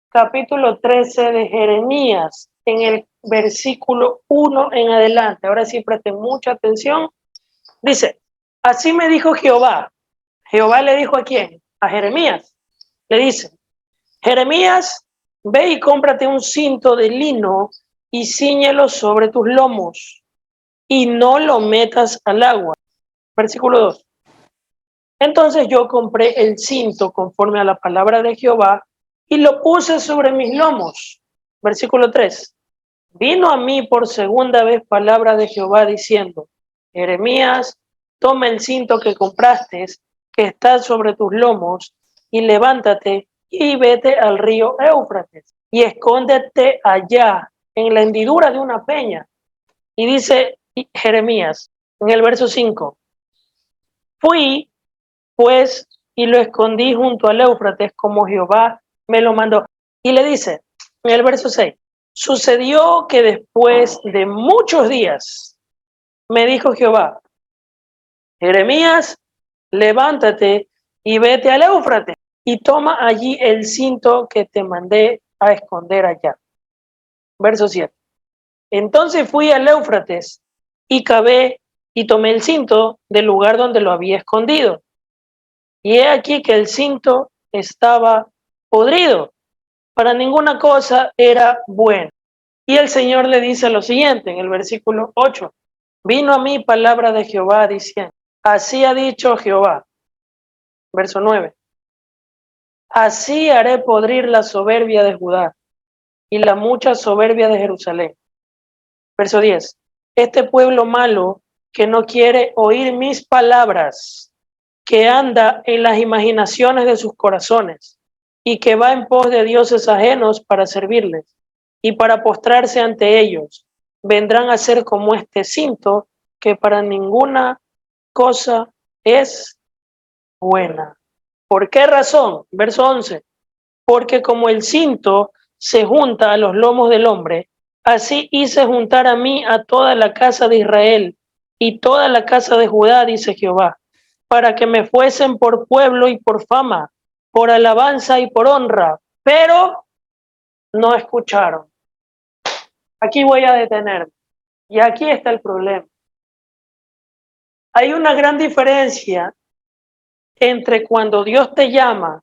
capítulo 13 de Jeremías, en el versículo 1 en adelante. Ahora sí presten mucha atención. Dice, así me dijo Jehová. Jehová le dijo ¿a quién? A Jeremías. Le dice, Jeremías, ve y cómprate un cinto de lino y cíñelo sobre tus lomos y no lo metas al agua. Versículo 2. Entonces yo compré el cinto conforme a la palabra de Jehová y lo puse sobre mis lomos. Versículo 3. Vino a mí por segunda vez palabra de Jehová diciendo, Jeremías, toma el cinto que compraste, que está sobre tus lomos, y levántate y vete al río Éufrates, y escóndete allá en la hendidura de una peña. Y dice Jeremías, en el verso 5, fui pues y lo escondí junto al Éufrates como Jehová me lo mandó. Y le dice, en el verso 6, sucedió que después de muchos días me dijo Jehová, Jeremías, levántate y vete al Éufrates y toma allí el cinto que te mandé a esconder allá. Verso 7. Entonces fui al Éufrates y cavé y tomé el cinto del lugar donde lo había escondido. Y he aquí que el cinto estaba podrido, para ninguna cosa era bueno. Y el Señor le dice lo siguiente en el versículo 8, vino a mí palabra de Jehová diciendo, así ha dicho Jehová. Verso 9, así haré podrir la soberbia de Judá y la mucha soberbia de Jerusalén. Verso 10, este pueblo malo que no quiere oír mis palabras, que anda en las imaginaciones de sus corazones y que va en pos de dioses ajenos para servirles y para postrarse ante ellos, vendrán a ser como este cinto que para ninguna cosa es buena. ¿Por qué razón? Verso 11. Porque como el cinto se junta a los lomos del hombre, así hice juntar a mí a toda la casa de Israel y toda la casa de Judá, dice Jehová, para que me fuesen por pueblo y por fama, por alabanza y por honra, pero no escucharon. Aquí voy a detenerme. Y aquí está el problema. Hay una gran diferencia entre cuando Dios te llama,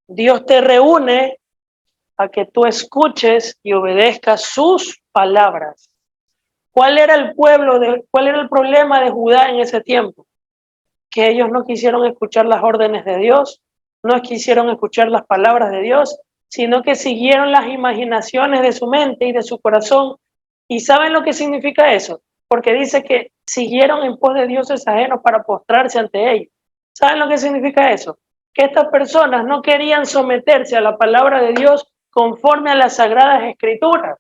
Dios te reúne a que tú escuches y obedezcas sus palabras. ¿Cuál era el problema de Judá en ese tiempo? Que ellos no quisieron escuchar las órdenes de Dios, no quisieron escuchar las palabras de Dios, sino que siguieron las imaginaciones de su mente y de su corazón. ¿Y saben lo que significa eso? Porque dice que siguieron en pos de dioses ajenos para postrarse ante ellos. ¿Saben lo que significa eso? Que estas personas no querían someterse a la palabra de Dios conforme a las sagradas escrituras,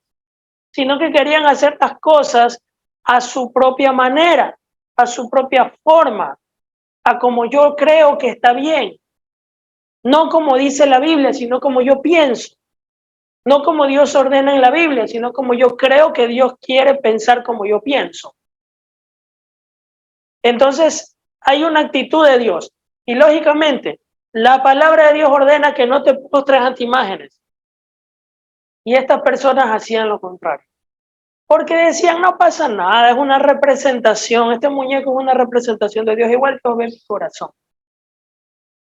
sino que querían hacer las cosas a su propia manera, a su propia forma, a como yo creo que está bien, no como dice la Biblia, sino como yo pienso, no como Dios ordena en la Biblia, sino como yo creo que Dios quiere pensar como yo pienso. Entonces, hay una actitud de Dios y lógicamente la palabra de Dios ordena que no te postres ante imágenes y estas personas hacían lo contrario. Porque decían, no pasa nada, es una representación, este muñeco es una representación de Dios, igual que ve mi corazón.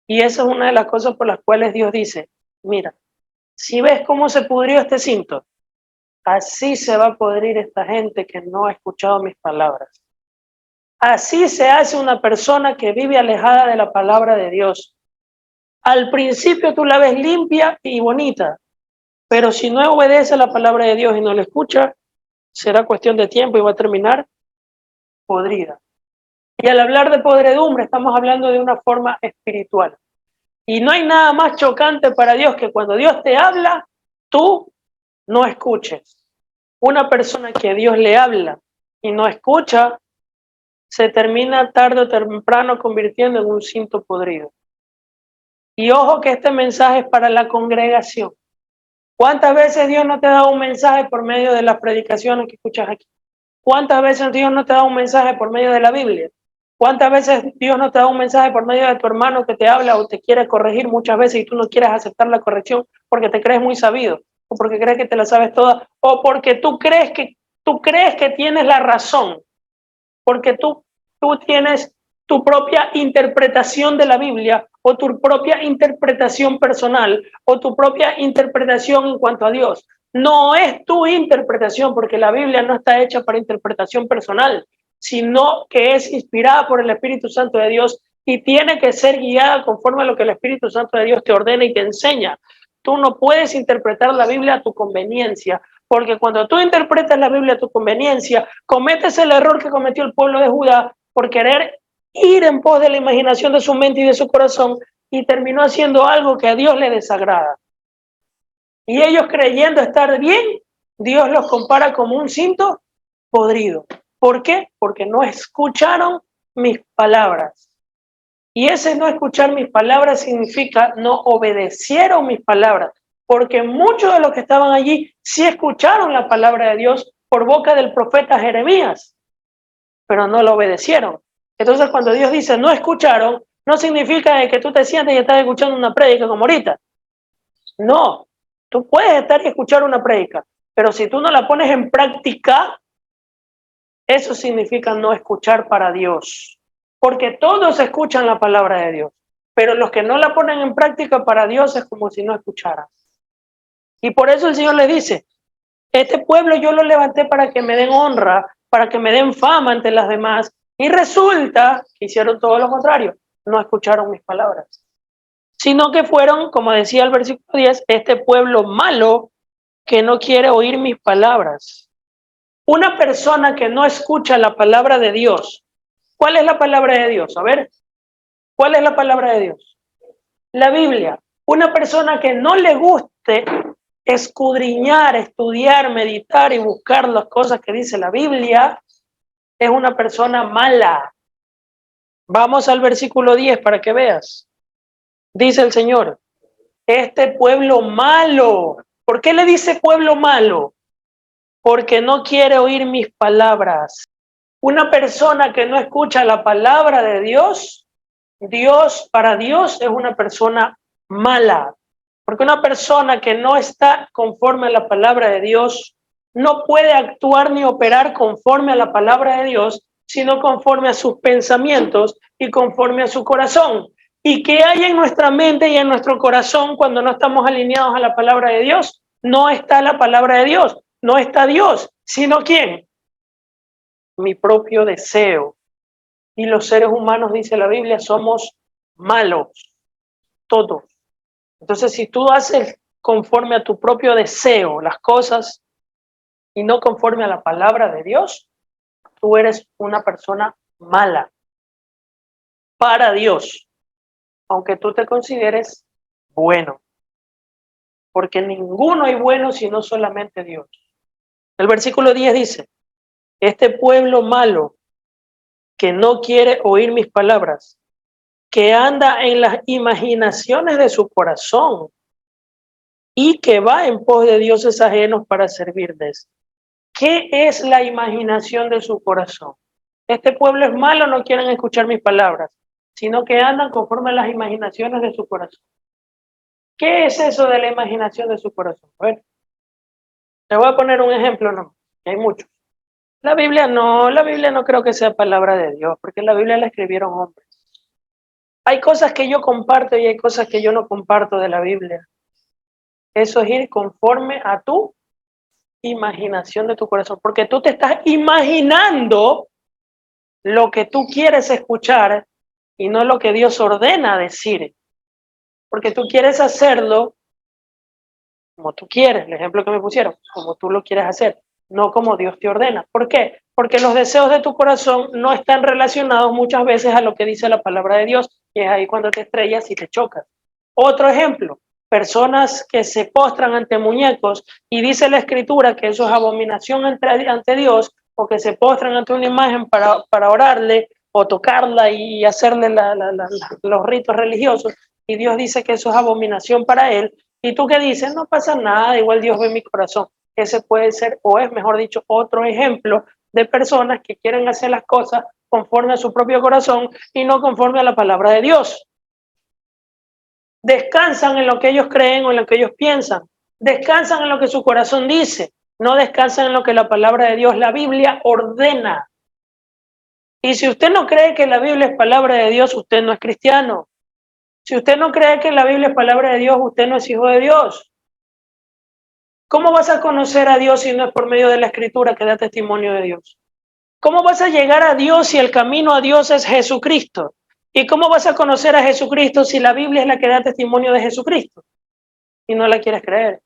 Y esa es una de las cosas por las cuales Dios dice, mira, si ves cómo se pudrió este cinto, así se va a pudrir esta gente que no ha escuchado mis palabras. Así se hace una persona que vive alejada de la palabra de Dios. Al principio tú la ves limpia y bonita, pero si no obedece a la palabra de Dios y no la escucha, será cuestión de tiempo y va a terminar podrida. Y al hablar de podredumbre estamos hablando de una forma espiritual. Y no hay nada más chocante para Dios que cuando Dios te habla, tú no escuches. Una persona que Dios le habla y no escucha, se termina tarde o temprano convirtiendo en un cinto podrido. Y ojo que este mensaje es para la congregación. ¿Cuántas veces Dios no te da un mensaje por medio de las predicaciones que escuchas aquí? ¿Cuántas veces Dios no te da un mensaje por medio de la Biblia? ¿Cuántas veces Dios no te da un mensaje por medio de tu hermano que te habla o te quiere corregir muchas veces y tú no quieres aceptar la corrección porque te crees muy sabido o porque crees que te la sabes toda o porque tú crees que tienes la razón, porque tú tienes tu propia interpretación de la Biblia o tu propia interpretación personal o tu propia interpretación en cuanto a Dios? No es tu interpretación, porque la Biblia no está hecha para interpretación personal, sino que es inspirada por el Espíritu Santo de Dios y tiene que ser guiada conforme a lo que el Espíritu Santo de Dios te ordena y te enseña. Tú no puedes interpretar la Biblia a tu conveniencia, porque cuando tú interpretas la Biblia a tu conveniencia, cometes el error que cometió el pueblo de Judá por querer ir en pos de la imaginación de su mente y de su corazón, y terminó haciendo algo que a Dios le desagrada. Y ellos, creyendo estar bien, Dios los compara como un cinto podrido. ¿Por qué? Porque no escucharon mis palabras. Y ese no escuchar mis palabras significa no obedecieron mis palabras, porque muchos de los que estaban allí sí escucharon la palabra de Dios por boca del profeta Jeremías, pero no lo obedecieron. Entonces, cuando Dios dice no escucharon, no significa que tú te sientes y estás escuchando una prédica como ahorita. No, tú puedes estar y escuchar una prédica, pero si tú no la pones en práctica, eso significa no escuchar para Dios. Porque todos escuchan la palabra de Dios, pero los que no la ponen en práctica para Dios es como si no escucharan. Y por eso el Señor le dice, este pueblo yo lo levanté para que me den honra, para que me den fama ante las demás, y resulta que hicieron todo lo contrario, no escucharon mis palabras, sino que fueron, como decía el versículo 10, este pueblo malo que no quiere oír mis palabras. Una persona que no escucha la palabra de Dios, ¿cuál es la palabra de Dios? A ver, ¿cuál es la palabra de Dios? La Biblia. Una persona que no le guste escudriñar, estudiar, meditar y buscar las cosas que dice la Biblia, es una persona mala. Vamos al versículo 10 para que veas. Dice el Señor, este pueblo malo. ¿Por qué le dice pueblo malo? Porque no quiere oír mis palabras. Una persona que no escucha la palabra de Dios, para Dios es una persona mala. Porque una persona que no está conforme a la palabra de Dios no puede actuar ni operar conforme a la palabra de Dios, sino conforme a sus pensamientos y conforme a su corazón. ¿Y qué hay en nuestra mente y en nuestro corazón cuando no estamos alineados a la palabra de Dios? No está la palabra de Dios, no está Dios, sino ¿quién? Mi propio deseo. Y los seres humanos, dice la Biblia, somos malos, todos. Entonces, si tú haces conforme a tu propio deseo las cosas y no conforme a la palabra de Dios, tú eres una persona mala para Dios, aunque tú te consideres bueno, porque ninguno hay bueno sino solamente Dios. El versículo 10 dice, este pueblo malo que no quiere oír mis palabras, que anda en las imaginaciones de su corazón y que va en pos de dioses ajenos para servirles. ¿Qué es la imaginación de su corazón? Este pueblo es malo, no quieren escuchar mis palabras, sino que andan conforme a las imaginaciones de su corazón. ¿Qué es eso de la imaginación de su corazón? A ver, te voy a poner un ejemplo, no, hay muchos. La Biblia no creo que sea palabra de Dios, porque la Biblia la escribieron hombres. Hay cosas que yo comparto y hay cosas que yo no comparto de la Biblia. Eso es ir conforme a tu imaginación de tu corazón, porque tú te estás imaginando lo que tú quieres escuchar y no lo que Dios ordena decir, porque tú quieres hacerlo como tú quieres, el ejemplo que me pusieron, como tú lo quieres hacer, no como Dios te ordena. ¿Por qué? Porque los deseos de tu corazón no están relacionados muchas veces a lo que dice la palabra de Dios, y es ahí cuando te estrellas y te chocas. Otro ejemplo, personas que se postran ante muñecos y dice la escritura que eso es abominación ante Dios, o que se postran ante una imagen para orarle o tocarla y hacerle los ritos religiosos, y Dios dice que eso es abominación para él. ¿Y tú qué dices? No pasa nada, igual Dios ve mi corazón. Ese puede ser, o es mejor dicho, otro ejemplo de personas que quieren hacer las cosas conforme a su propio corazón y no conforme a la palabra de Dios. Descansan en lo que ellos creen o en lo que ellos piensan. Descansan en lo que su corazón dice. No descansan en lo que la palabra de Dios, la Biblia, ordena. Y si usted no cree que la Biblia es palabra de Dios, usted no es cristiano. Si usted no cree que la Biblia es palabra de Dios, usted no es hijo de Dios. ¿Cómo vas a conocer a Dios si no es por medio de la Escritura que da testimonio de Dios? ¿Cómo vas a llegar a Dios si el camino a Dios es Jesucristo? ¿Y cómo vas a conocer a Jesucristo si la Biblia es la que da testimonio de Jesucristo y no la quieres creer?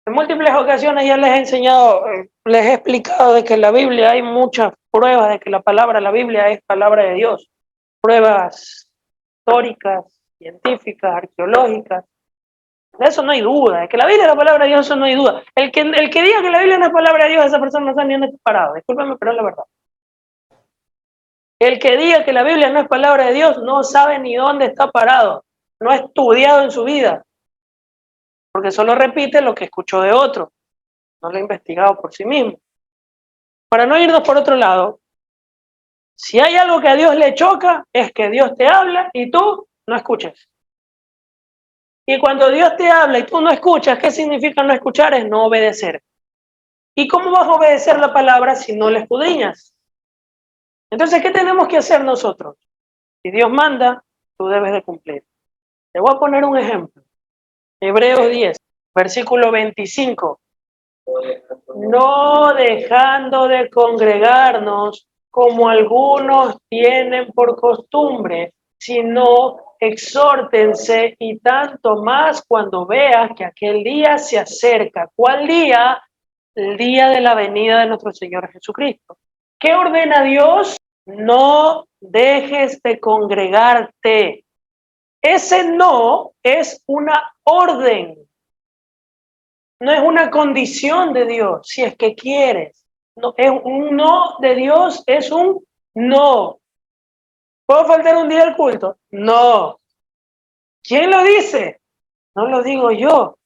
En múltiples ocasiones ya les he enseñado, les he explicado de que en la Biblia hay muchas pruebas de que la Biblia es palabra de Dios. Pruebas históricas, científicas, arqueológicas. De eso no hay duda. De que la Biblia es la palabra de Dios, eso no hay duda. El que diga que la Biblia no es palabra de Dios, esa persona no sabe ni dónde está parado. Discúlpeme, pero es la verdad. El que diga que la Biblia no es palabra de Dios no sabe ni dónde está parado. No ha estudiado en su vida. Porque solo repite lo que escuchó de otro. No lo ha investigado por sí mismo. Para no irnos por otro lado, si hay algo que a Dios le choca, es que Dios te habla y tú no escuches. Y cuando Dios te habla y tú no escuchas, ¿qué significa no escuchar? Es no obedecer. ¿Y cómo vas a obedecer la palabra si no la escudriñas? Entonces, ¿qué tenemos que hacer nosotros? Si Dios manda, tú debes de cumplir. Te voy a poner un ejemplo. Hebreos 10, versículo 25. No dejando de congregarnos como algunos tienen por costumbre, sino exhórtense y tanto más cuando veas que aquel día se acerca. ¿Cuál día? El día de la venida de nuestro Señor Jesucristo. ¿Qué ordena Dios? No dejes de congregarte. Ese no es una orden, no es una condición de Dios, si es que quieres. No, es un no de Dios, es un no. ¿Puedo faltar un día al culto? No. ¿Quién lo dice? No lo digo yo,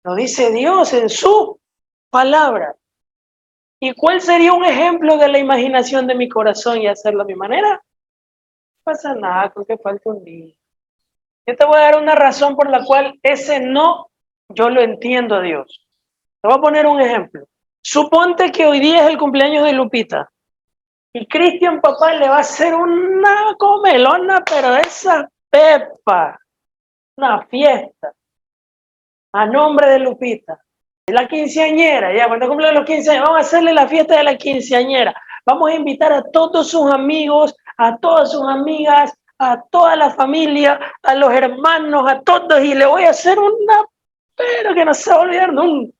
lo dice Dios en su palabra. ¿Y cuál sería un ejemplo de la imaginación de mi corazón y hacerlo a mi manera? No pasa nada con que falte un día. Yo te voy a dar una razón por la cual ese no, yo lo entiendo a Dios. Te voy a poner un ejemplo. Suponte que hoy día es el cumpleaños de Lupita y Cristian papá le va a hacer una comelona, pero esa pepa, una fiesta a nombre de Lupita. La quinceañera, ya cuando cumplen los 15 años, vamos a hacerle la fiesta de la quinceañera. Vamos a invitar a todos sus amigos, a todas sus amigas, a toda la familia, a los hermanos, a todos, y le voy a hacer una, pero que no se va a olvidar nunca.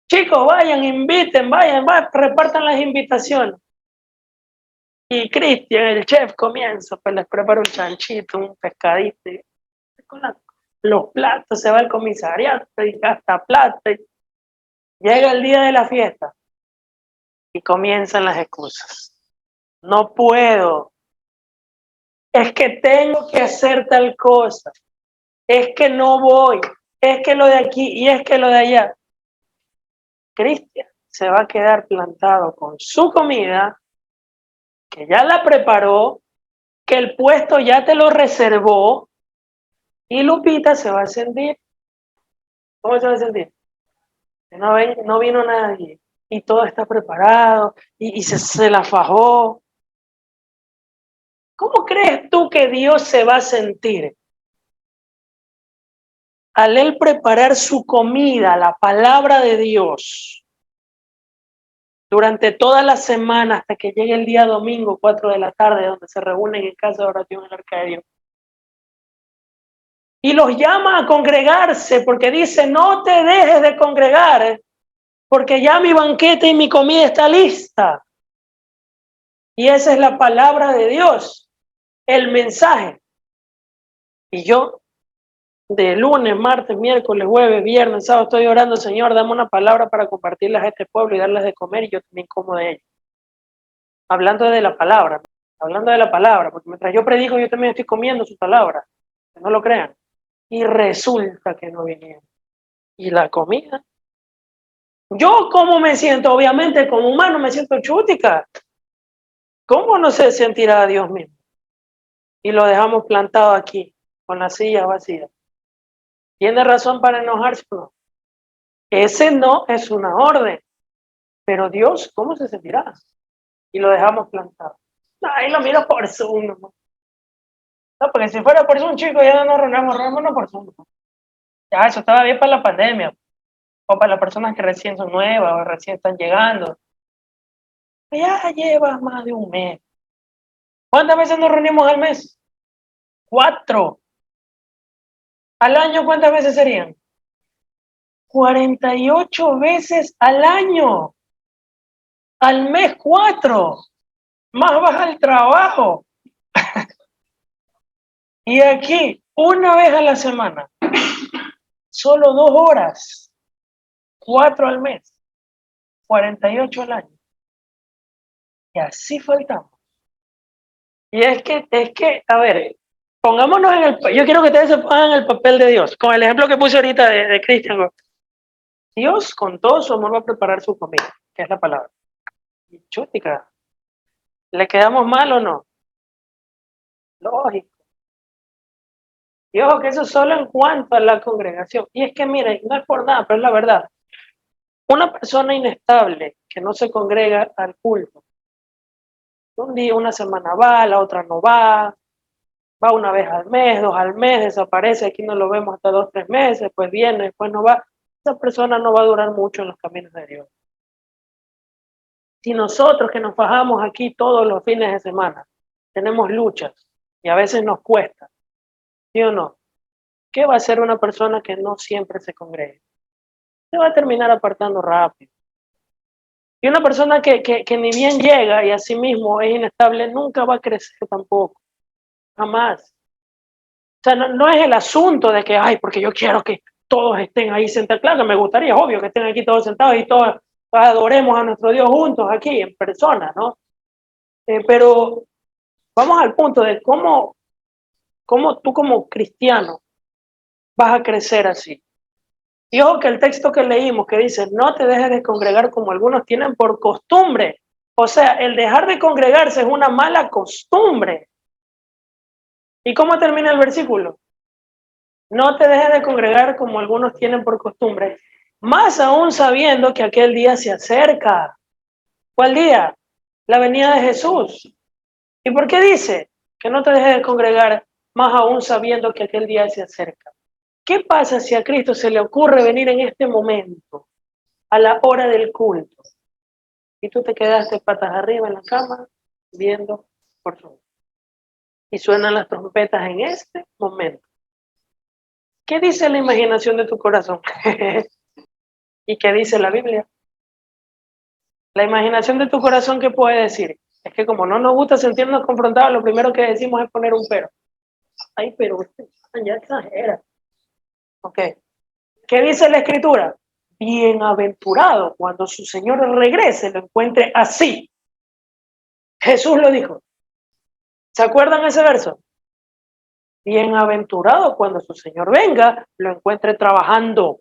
Chicos, vayan, inviten, vayan, repartan las invitaciones. Y Cristian, el chef, comienza, pues les prepara un chanchito, un pescadito, y con los platos, se va al comisariato y gasta plata. Llega el día de la fiesta y comienzan las excusas. No puedo. Es que tengo que hacer tal cosa. Es que no voy. Es que lo de aquí y es que lo de allá. Cristian se va a quedar plantado con su comida, que ya la preparó, que el puesto ya te lo reservó, y Lupita se va a sentir. ¿Cómo se va a sentir? Que no vino nadie y todo está preparado y se la fajó. ¿Cómo crees tú que Dios se va a sentir al él preparar su comida, la palabra de Dios, durante toda la semana hasta que llegue el día domingo, 4 de la tarde, donde se reúnen en casa de oración en el Arca de Dios? Y los llama a congregarse porque dice, no te dejes de congregar, porque ya mi banquete y mi comida está lista. Y esa es la palabra de Dios, el mensaje. Y yo, de lunes, martes, miércoles, jueves, viernes, sábado, estoy orando, Señor, dame una palabra para compartirles a este pueblo y darles de comer, y yo también como de ellos. Hablando de la palabra, porque mientras yo predico, yo también estoy comiendo su palabra, que no lo crean. Y resulta que no vinieron. ¿Y la comida? Yo, ¿cómo me siento? Obviamente, como humano, me siento chútica. ¿Cómo no se sentirá Dios mismo? Y lo dejamos plantado aquí, con la silla vacía. ¿Tiene razón para enojarse o no? Ese no es una orden. Pero Dios, ¿cómo se sentirá? Y lo dejamos plantado. No, ahí lo miro por Zoom, ¿no? No, porque si fuera por Zoom, chicos, ya no nos reunimos por Zoom, ¿no? Ya, eso estaba bien para la pandemia. O para las personas que recién son nuevas o recién están llegando. Ya lleva más de un mes. ¿Cuántas veces nos reunimos al mes? 4. ¿Al año cuántas veces serían? 48 veces al año. Al mes 4. Más baja el trabajo. Y aquí, una vez a la semana. Solo 2 horas. 4 al mes. 48 al año. Y así faltamos. Y es que, a ver, pongámonos en el, yo quiero que ustedes se pongan en el papel de Dios, con el ejemplo que puse ahorita de Cristian. Dios con todo su amor va a preparar su comida, que es la palabra. Y chútica, ¿le quedamos mal o no? Lógico. Y ojo que eso solo en cuanto a la congregación. Y es que miren, no es por nada, pero es la verdad. Una persona inestable que no se congrega al culto, un día, una semana va, la otra no va una vez al mes, 2 al mes, desaparece, aquí no lo vemos hasta 2, 3 meses, pues viene, después no va. Esa persona no va a durar mucho en los caminos de Dios. Si nosotros que nos fajamos aquí todos los fines de semana, tenemos luchas y a veces nos cuesta, ¿sí o no? ¿Qué va a hacer una persona que no siempre se congregue? Se va a terminar apartando rápido. Y una persona que ni bien llega y a sí mismo es inestable, nunca va a crecer tampoco, jamás. O sea, no es el asunto de que, ay, porque yo quiero que todos estén ahí sentados. Claro que me gustaría, obvio, que estén aquí todos sentados y todos adoremos a nuestro Dios juntos aquí, en persona, ¿no? Pero vamos al punto de cómo tú como cristiano vas a crecer así. Y ojo que el texto que leímos que dice, no te dejes de congregar como algunos tienen por costumbre. O sea, el dejar de congregarse es una mala costumbre. ¿Y cómo termina el versículo? No te dejes de congregar como algunos tienen por costumbre, más aún sabiendo que aquel día se acerca. ¿Cuál día? La venida de Jesús. ¿Y por qué dice que no te dejes de congregar, más aún sabiendo que aquel día se acerca? ¿Qué pasa si a Cristo se le ocurre venir en este momento, a la hora del culto, y tú te quedaste patas arriba en la cama viendo por Zoom? Y suenan las trompetas en este momento. ¿Qué dice la imaginación de tu corazón? ¿Y qué dice la Biblia? La imaginación de tu corazón, ¿qué puede decir? Es que como no nos gusta sentirnos confrontados, lo primero que decimos es poner un pero. Ay, pero usted ya exagera. Ok. ¿Qué dice la Escritura? Bienaventurado cuando su Señor regrese, lo encuentre así. Jesús lo dijo. ¿Se acuerdan ese verso? Bienaventurado cuando su Señor venga, lo encuentre trabajando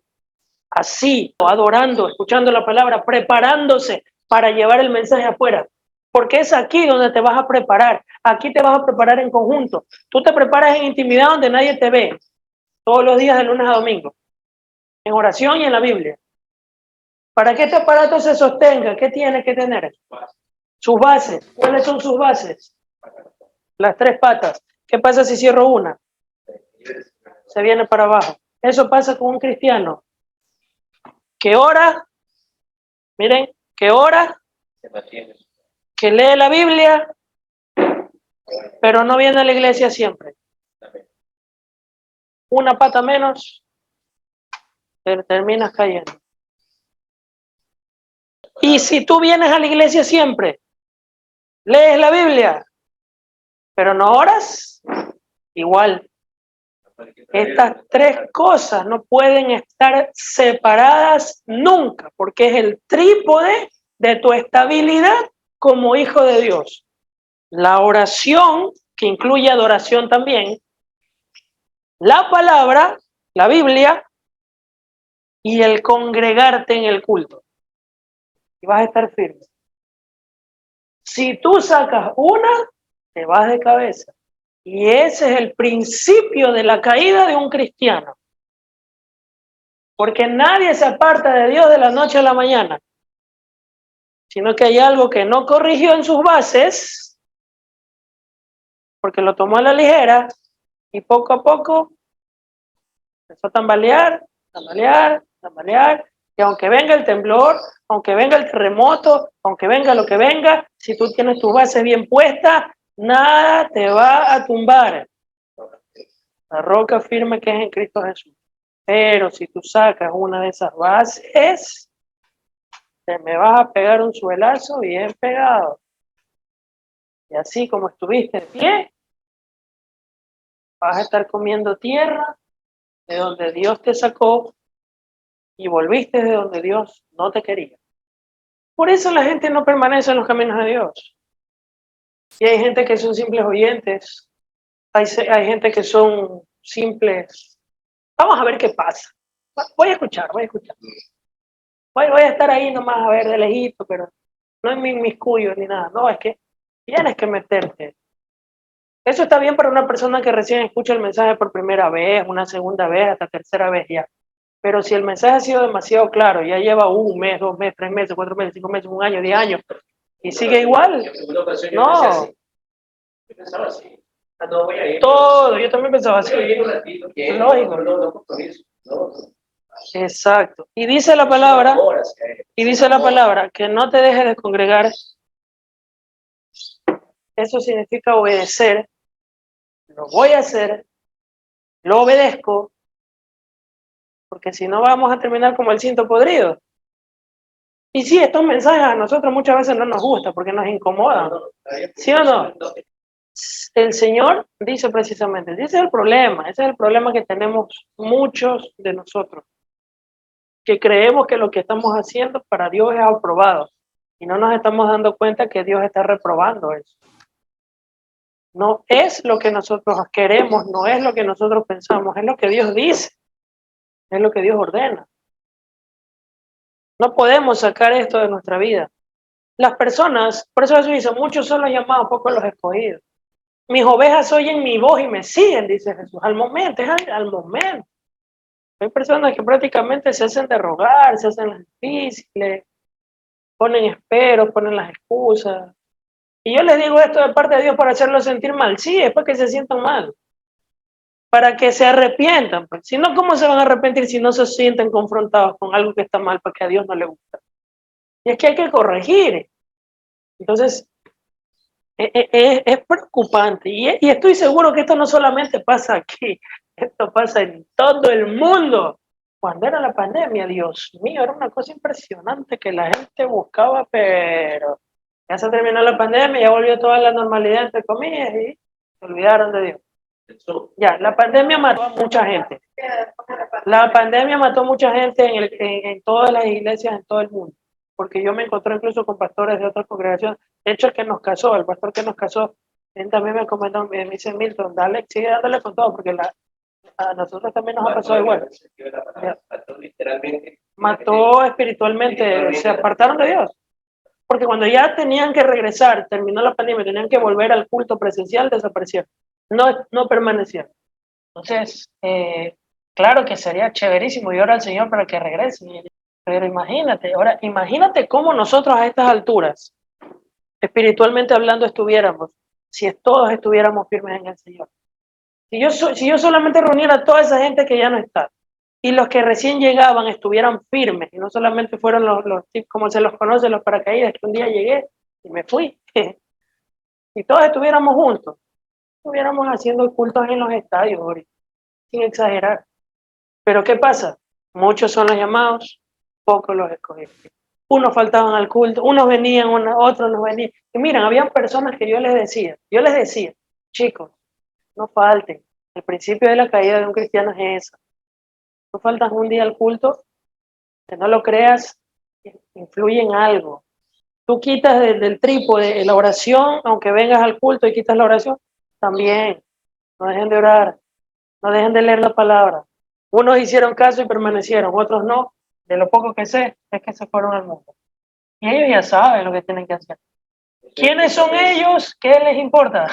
así, adorando, escuchando la palabra, preparándose para llevar el mensaje afuera. Porque es aquí donde te vas a preparar. Aquí te vas a preparar en conjunto. Tú te preparas en intimidad donde nadie te ve. Todos los días de lunes a domingo. En oración y en la Biblia. Para que este aparato se sostenga, ¿qué tiene que tener? Sus bases. ¿Cuáles son sus bases? Las 3 patas. ¿Qué pasa si cierro una? Se viene para abajo. Eso pasa con un cristiano. Que ora, miren, que ora, que lee la Biblia, pero no viene a la iglesia siempre. Una pata menos, te terminas cayendo. Y si tú vienes a la iglesia siempre, lees la Biblia, pero no oras, igual. Estas 3 cosas no pueden estar separadas nunca, porque es el trípode de tu estabilidad como hijo de Dios. La oración, que incluye adoración también, la palabra, la Biblia, y el congregarte en el culto. Y vas a estar firme. Si tú sacas una, te vas de cabeza. Y ese es el principio de la caída de un cristiano. Porque nadie se aparta de Dios de la noche a la mañana, sino que hay algo que no corrigió en sus bases, porque lo tomó a la ligera, y poco a poco empezó a tambalear, tambalear, tambalear, y aunque venga el temblor, aunque venga el terremoto, aunque venga lo que venga, si tú tienes tu base bien puesta, nada te va a tumbar. La roca firme que es en Cristo Jesús. Pero si tú sacas una de esas bases, te me vas a pegar un suelazo bien pegado. Y así como estuviste de pie, vas a estar comiendo tierra de donde Dios te sacó y volviste de donde Dios no te quería. Por eso la gente no permanece en los caminos de Dios. Y hay gente que son simples oyentes, hay gente que son simples. Vamos a ver qué pasa. Voy a escuchar. Voy a estar ahí nomás a ver de lejito, pero no en mi inmiscuyo ni nada. No, es que tienes que meterte. Eso está bien para una persona que recién escucha el mensaje por primera vez, una segunda vez, hasta tercera vez ya. Pero si el mensaje ha sido demasiado claro, ya lleva 1 mes, 2 meses, 3 meses, 4 meses, 5 meses, 1 año, 10 años, y sigue igual, no. Yo pensaba así. No voy a ir. Todo, yo también pensaba así. Lógico. No. Exacto. Y dice la palabra, que no te dejes de congregar. Eso significa obedecer. Lo voy a hacer, lo obedezco, porque si no vamos a terminar como el cinto podrido. Y sí, estos mensajes a nosotros muchas veces no nos gustan porque nos incomodan. ¿Sí o no? El Señor dice precisamente, ese es el problema que tenemos muchos de nosotros, que creemos que lo que estamos haciendo para Dios es aprobado y no nos estamos dando cuenta que Dios está reprobando eso. No es lo que nosotros queremos, no es lo que nosotros pensamos, es lo que Dios dice, es lo que Dios ordena. No podemos sacar esto de nuestra vida. Las personas, por eso Jesús dice, muchos son los llamados, pocos los escogidos. Mis ovejas oyen mi voz y me siguen, dice Jesús. Al momento, es al momento. Hay personas que prácticamente se hacen de rogar, se hacen las difíciles, ponen esperos, ponen las excusas. Y yo les digo esto de parte de Dios para hacerlos sentir mal. Sí, es para que se sientan mal. Para que se arrepientan. Pues. Si no, ¿cómo se van a arrepentir si no se sienten confrontados con algo que está mal porque a Dios no le gusta? Y es que hay que corregir. Entonces, es preocupante. Y estoy seguro que esto no solamente pasa aquí, esto pasa en todo el mundo. Cuando era la pandemia, Dios mío, era una cosa impresionante que la gente buscaba, pero ya se terminó la pandemia, ya volvió toda la normalidad, entre comillas, y se olvidaron de Dios. Ya, la pandemia mató a mucha gente. La pandemia mató a mucha gente en todas las iglesias en todo el mundo, porque yo me encontré incluso con pastores de otras congregaciones. De hecho, el pastor que nos casó, él también me comentó, me dice, Milton, dale, sigue dándole con todo, porque a nosotros también nos ha pasado igual. Mató espiritualmente, se apartaron de Dios. Porque cuando ya tenían que regresar, terminó la pandemia, tenían que volver al culto presencial, desaparecieron. No permanecieron. Entonces, claro que sería chéverísimo y ora al Señor para que regresen. Pero imagínate cómo nosotros a estas alturas, espiritualmente hablando, estuviéramos, si todos estuviéramos firmes en el Señor. Si yo solamente reuniera a toda esa gente que ya no está, y los que recién llegaban estuvieran firmes, y no solamente fueron los como se los conoce, los paracaídas, que un día llegué y me fui, y todos estuviéramos juntos, estuviéramos haciendo cultos en los estadios ahorita, sin exagerar. Pero ¿qué pasa? Muchos son los llamados, pocos los escogidos. Unos faltaban al culto, unos venían, otros no venían. Y miren, había personas que yo les decía, chicos, no falten. El principio de la caída de un cristiano es eso. No faltas un día al culto, que no lo creas, influye en algo. Tú quitas del trípode la oración, aunque vengas al culto y quitas la oración, también. No dejen de orar, no dejen de leer la palabra. Unos hicieron caso y permanecieron, otros no. De lo poco que sé, es que se fueron al mundo. Y ellos ya saben lo que tienen que hacer. ¿Quiénes son ellos? ¿Qué les importa?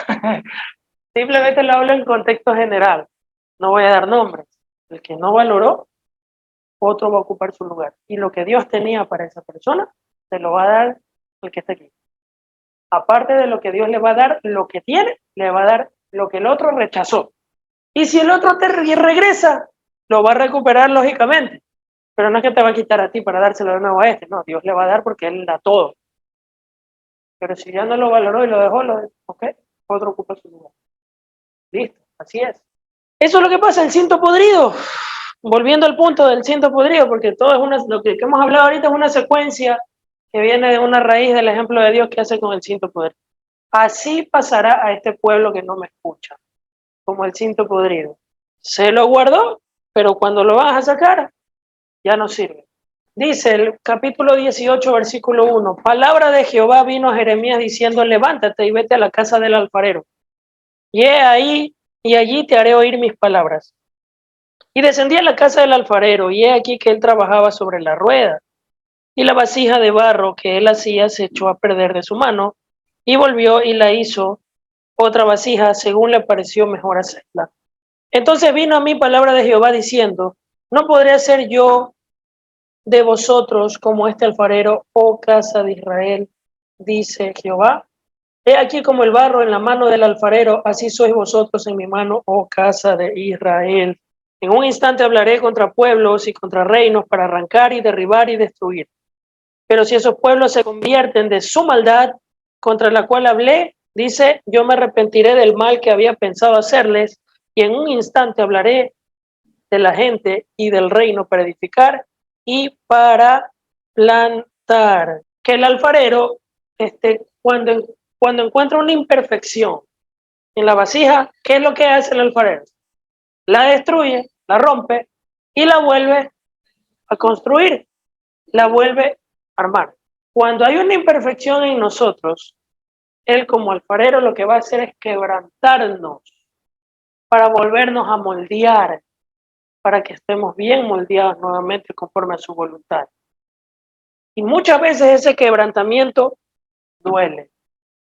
Simplemente lo hablo en contexto general. No voy a dar nombres. El que no valoró, otro va a ocupar su lugar. Y lo que Dios tenía para esa persona, se lo va a dar el que está aquí. Aparte de lo que Dios le va a dar, lo que tiene, le va a dar lo que el otro rechazó. Y si el otro te regresa, lo va a recuperar lógicamente. Pero no es que te va a quitar a ti para dárselo de nuevo a este. No, Dios le va a dar porque Él da todo. Pero si ya no lo valoró y lo dejó, ok, otro ocupa su lugar. Listo, así es. Eso es lo que pasa, el cinto podrido. Volviendo al punto del cinto podrido, porque todo es lo que hemos hablado ahorita es una secuencia que viene de una raíz del ejemplo de Dios que hace con el cinto podrido. Así pasará a este pueblo que no me escucha, como el cinto podrido. Se lo guardó, pero cuando lo vas a sacar, ya no sirve. Dice el capítulo 18, versículo 1, palabra de Jehová vino a Jeremías diciendo, levántate y vete a la casa del alfarero. Y he ahí, y allí te haré oír mis palabras. Y descendí a la casa del alfarero, y he aquí que él trabajaba sobre la rueda, y la vasija de barro que él hacía se echó a perder de su mano, y volvió y la hizo otra vasija, según le pareció mejor hacerla. Entonces vino a mí palabra de Jehová diciendo, ¿no podré hacer yo de vosotros como este alfarero, oh casa de Israel? Dice Jehová. He aquí como el barro en la mano del alfarero, así sois vosotros en mi mano, oh casa de Israel. En un instante hablaré contra pueblos y contra reinos para arrancar y derribar y destruir. Pero si esos pueblos se convierten de su maldad contra la cual hablé, dice, yo me arrepentiré del mal que había pensado hacerles y en un instante hablaré de la gente y del reino para edificar y para plantar. Que el alfarero, cuando encuentra una imperfección en la vasija, ¿qué es lo que hace el alfarero? La destruye, la rompe y la vuelve a construir, la vuelve a armar. Cuando hay una imperfección en nosotros, él como alfarero lo que va a hacer es quebrantarnos para volvernos a moldear, para que estemos bien moldeados nuevamente conforme a su voluntad. Y muchas veces ese quebrantamiento duele.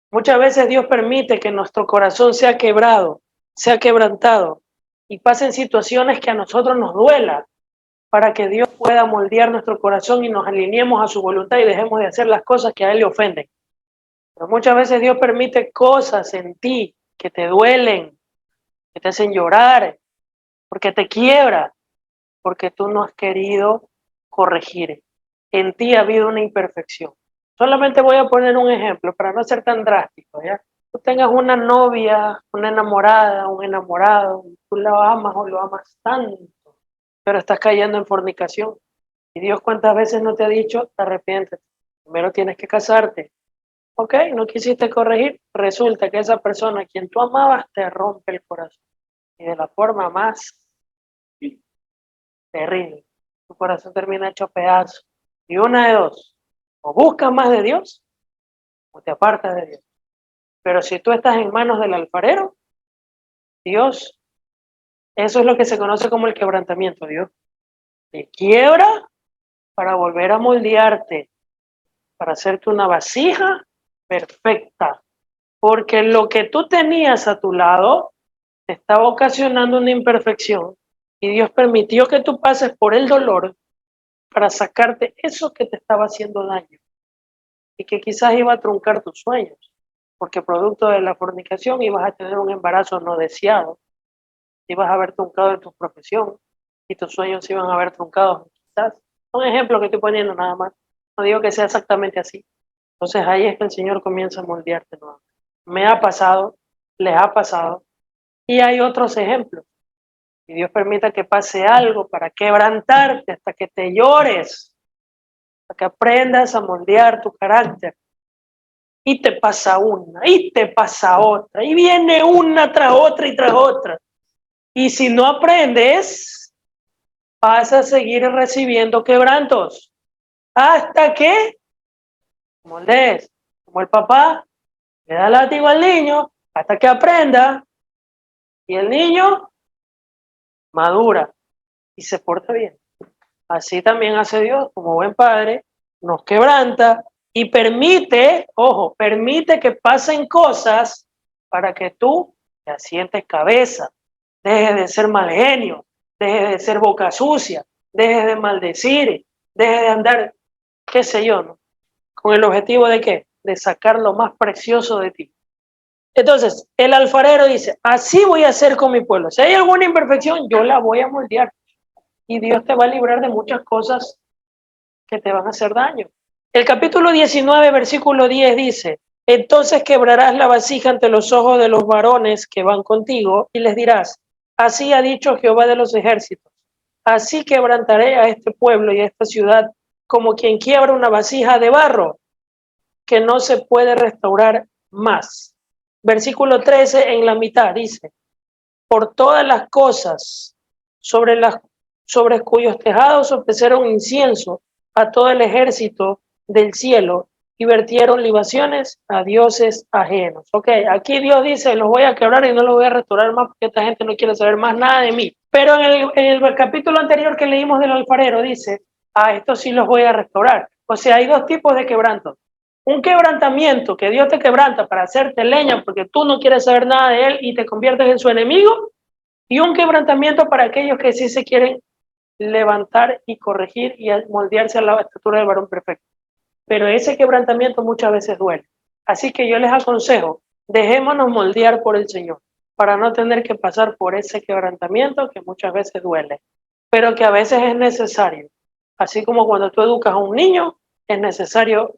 Muchas veces Dios permite que nuestro corazón sea quebrado, sea quebrantado y pasen situaciones que a nosotros nos duela para que Dios pueda moldear nuestro corazón y nos alineemos a su voluntad y dejemos de hacer las cosas que a Él le ofenden. Pero muchas veces Dios permite cosas en ti que te duelen, que te hacen llorar, porque te quiebra, porque tú no has querido corregir. En ti ha habido una imperfección. Solamente voy a poner un ejemplo para no ser tan drástico, ¿ya? Tú tengas una novia, una enamorada, un enamorado, tú la amas o lo amas tanto, pero estás cayendo en fornicación. Y Dios cuántas veces no te ha dicho, arrepiéntete, primero tienes que casarte. Ok, no quisiste corregir, resulta que esa persona a quien tú amabas te rompe el corazón. Y de la forma más terrible. Tu corazón termina hecho pedazos. Y una de dos, o buscas más de Dios o te apartas de Dios. Pero si tú estás en manos del alfarero, Dios, eso es lo que se conoce como el quebrantamiento. Dios te quiebra para volver a moldearte, para hacerte una vasija perfecta. Porque lo que tú tenías a tu lado te estaba ocasionando una imperfección y Dios permitió que tú pases por el dolor para sacarte eso que te estaba haciendo daño y que quizás iba a truncar tus sueños, porque producto de la fornicación ibas a tener un embarazo no deseado, ibas a haber truncado en tu profesión y tus sueños se iban a haber truncado quizás. Un ejemplo que estoy poniendo nada más, no digo que sea exactamente así. Entonces ahí es que el Señor comienza a moldearte nuevamente. Me ha pasado, les ha pasado, y hay otros ejemplos. Y Dios permita que pase algo para quebrantarte hasta que te llores, para que aprendas a moldear tu carácter. Y te pasa una, y te pasa otra, y viene una tras otra y tras otra. Y si no aprendes, vas a seguir recibiendo quebrantos. Hasta que moldees, como el papá le da látigo al niño, hasta que aprenda, y el niño madura y se porta bien. Así también hace Dios, como buen padre, nos quebranta y permite, ojo, permite que pasen cosas para que tú te asientes cabeza, dejes de ser mal genio, dejes de ser boca sucia, dejes de maldecir, dejes de andar, qué sé yo, ¿no? ¿Con el objetivo de qué? De sacar lo más precioso de ti. Entonces, el alfarero dice, así voy a hacer con mi pueblo. Si hay alguna imperfección, yo la voy a moldear. Y Dios te va a librar de muchas cosas que te van a hacer daño. El capítulo 19, versículo 10 dice, entonces quebrarás la vasija ante los ojos de los varones que van contigo y les dirás, así ha dicho Jehová de los ejércitos, así quebrantaré a este pueblo y a esta ciudad como quien quiebra una vasija de barro que no se puede restaurar más. Versículo 13 en la mitad dice, por todas las cosas sobre cuyos tejados ofrecieron incienso a todo el ejército del cielo y vertieron libaciones a dioses ajenos. Ok, aquí Dios dice, los voy a quebrar y no los voy a restaurar más porque esta gente no quiere saber más nada de mí. Pero en el capítulo anterior que leímos del alfarero dice, estos sí los voy a restaurar. O sea, hay dos tipos de quebranto. Un quebrantamiento que Dios te quebranta para hacerte leña porque tú no quieres saber nada de él y te conviertes en su enemigo, y un quebrantamiento para aquellos que sí se quieren levantar y corregir y moldearse a la estatura del varón perfecto. Pero ese quebrantamiento muchas veces duele. Así que yo les aconsejo, dejémonos moldear por el Señor para no tener que pasar por ese quebrantamiento que muchas veces duele, pero que a veces es necesario. Así como cuando tú educas a un niño, es necesario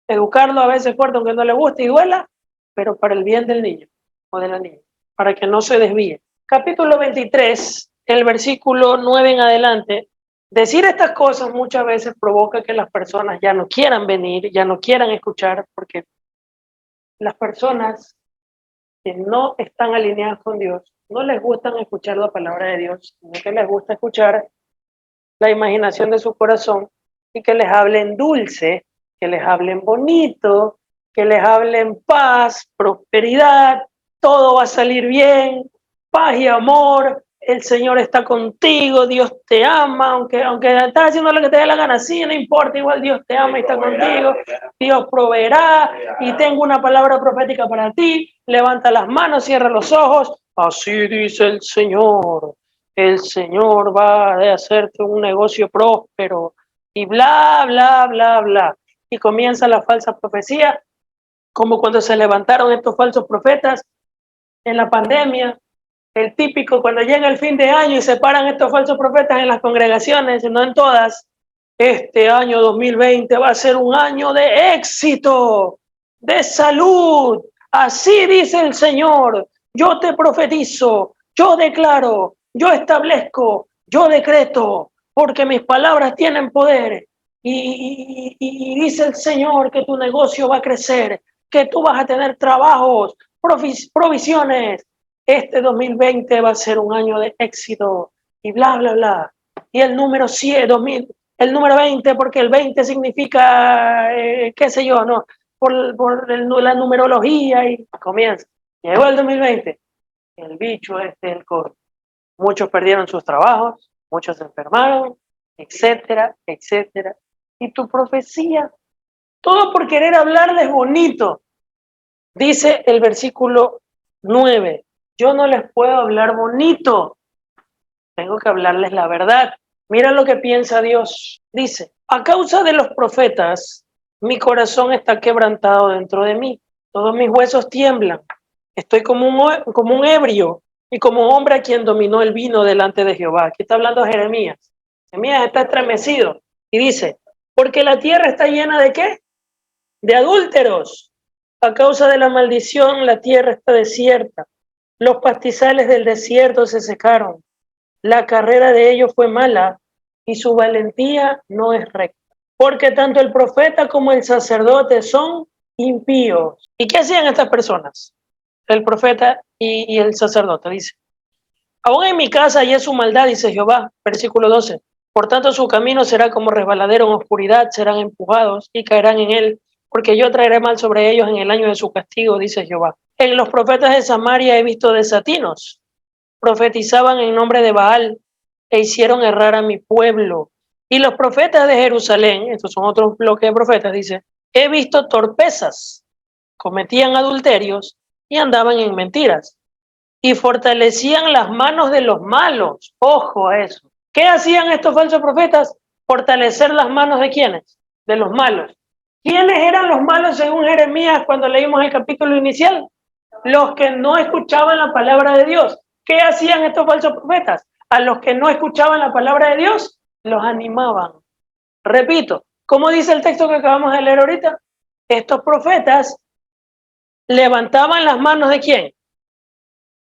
educarlo a veces fuerte aunque no le guste y duela, pero para el bien del niño o de la niña, para que no se desvíe. Capítulo 23, el versículo 9 en adelante, decir estas cosas muchas veces provoca que las personas ya no quieran venir, ya no quieran escuchar, porque las personas que no están alineadas con Dios no les gusta escuchar la palabra de Dios, sino que les gusta escuchar la imaginación de su corazón y que les hablen dulce, que les hablen bonito, que les hablen paz, prosperidad, todo va a salir bien, paz y amor, el Señor está contigo, Dios te ama, aunque estás haciendo lo que te dé la gana, sí, no importa, igual Dios te ama y está contigo, Dios proveerá y tengo una palabra profética para ti, levanta las manos, cierra los ojos, así dice el Señor va a hacerte un negocio próspero y bla, bla, bla, bla. Y comienza la falsa profecía, como cuando se levantaron estos falsos profetas en la pandemia, el típico cuando llega el fin de año y se paran estos falsos profetas en las congregaciones, no en todas, este año 2020 va a ser un año de éxito, de salud, así dice el Señor, yo te profetizo, yo declaro, yo establezco, yo decreto, porque mis palabras tienen poder. Y dice el Señor que tu negocio va a crecer, que tú vas a tener trabajos, provisiones. Este 2020 va a ser un año de éxito y bla, bla, bla. Y el número 100, 2000, el número 20, porque el 20 significa, qué sé yo, ¿no? La numerología y comienza. Llegó el 2020, el bicho el COVID. Muchos perdieron sus trabajos, muchos se enfermaron, etcétera, etcétera. Y tu profecía, todo por querer hablarles bonito. Dice el versículo 9, yo no les puedo hablar bonito, tengo que hablarles la verdad. Mira lo que piensa Dios. Dice, a causa de los profetas, mi corazón está quebrantado dentro de mí. Todos mis huesos tiemblan. Estoy como un ebrio y como hombre a quien dominó el vino delante de Jehová. Aquí está hablando Jeremías. Jeremías está estremecido y dice, porque la tierra está llena ¿de qué? De adúlteros. A causa de la maldición, la tierra está desierta. Los pastizales del desierto se secaron. La carrera de ellos fue mala y su valentía no es recta. Porque tanto el profeta como el sacerdote son impíos. ¿Y qué hacían estas personas? El profeta y el sacerdote, dice. Aún en mi casa hay su maldad, dice Jehová, versículo 12. Por tanto su camino será como resbaladero en oscuridad, serán empujados y caerán en él, porque yo traeré mal sobre ellos en el año de su castigo, dice Jehová. En los profetas de Samaria he visto desatinos, profetizaban en nombre de Baal e hicieron errar a mi pueblo. Y los profetas de Jerusalén, estos son otros bloques de profetas, dice, he visto torpezas, cometían adulterios y andaban en mentiras, y fortalecían las manos de los malos. Ojo a eso. ¿Qué hacían estos falsos profetas? Fortalecer las manos de ¿quiénes? De los malos. ¿Quiénes eran los malos según Jeremías cuando leímos el capítulo inicial? Los que no escuchaban la palabra de Dios. ¿Qué hacían estos falsos profetas? A los que no escuchaban la palabra de Dios, los animaban. Repito, ¿cómo dice el texto que acabamos de leer ahorita? Estos profetas levantaban las manos ¿de quién?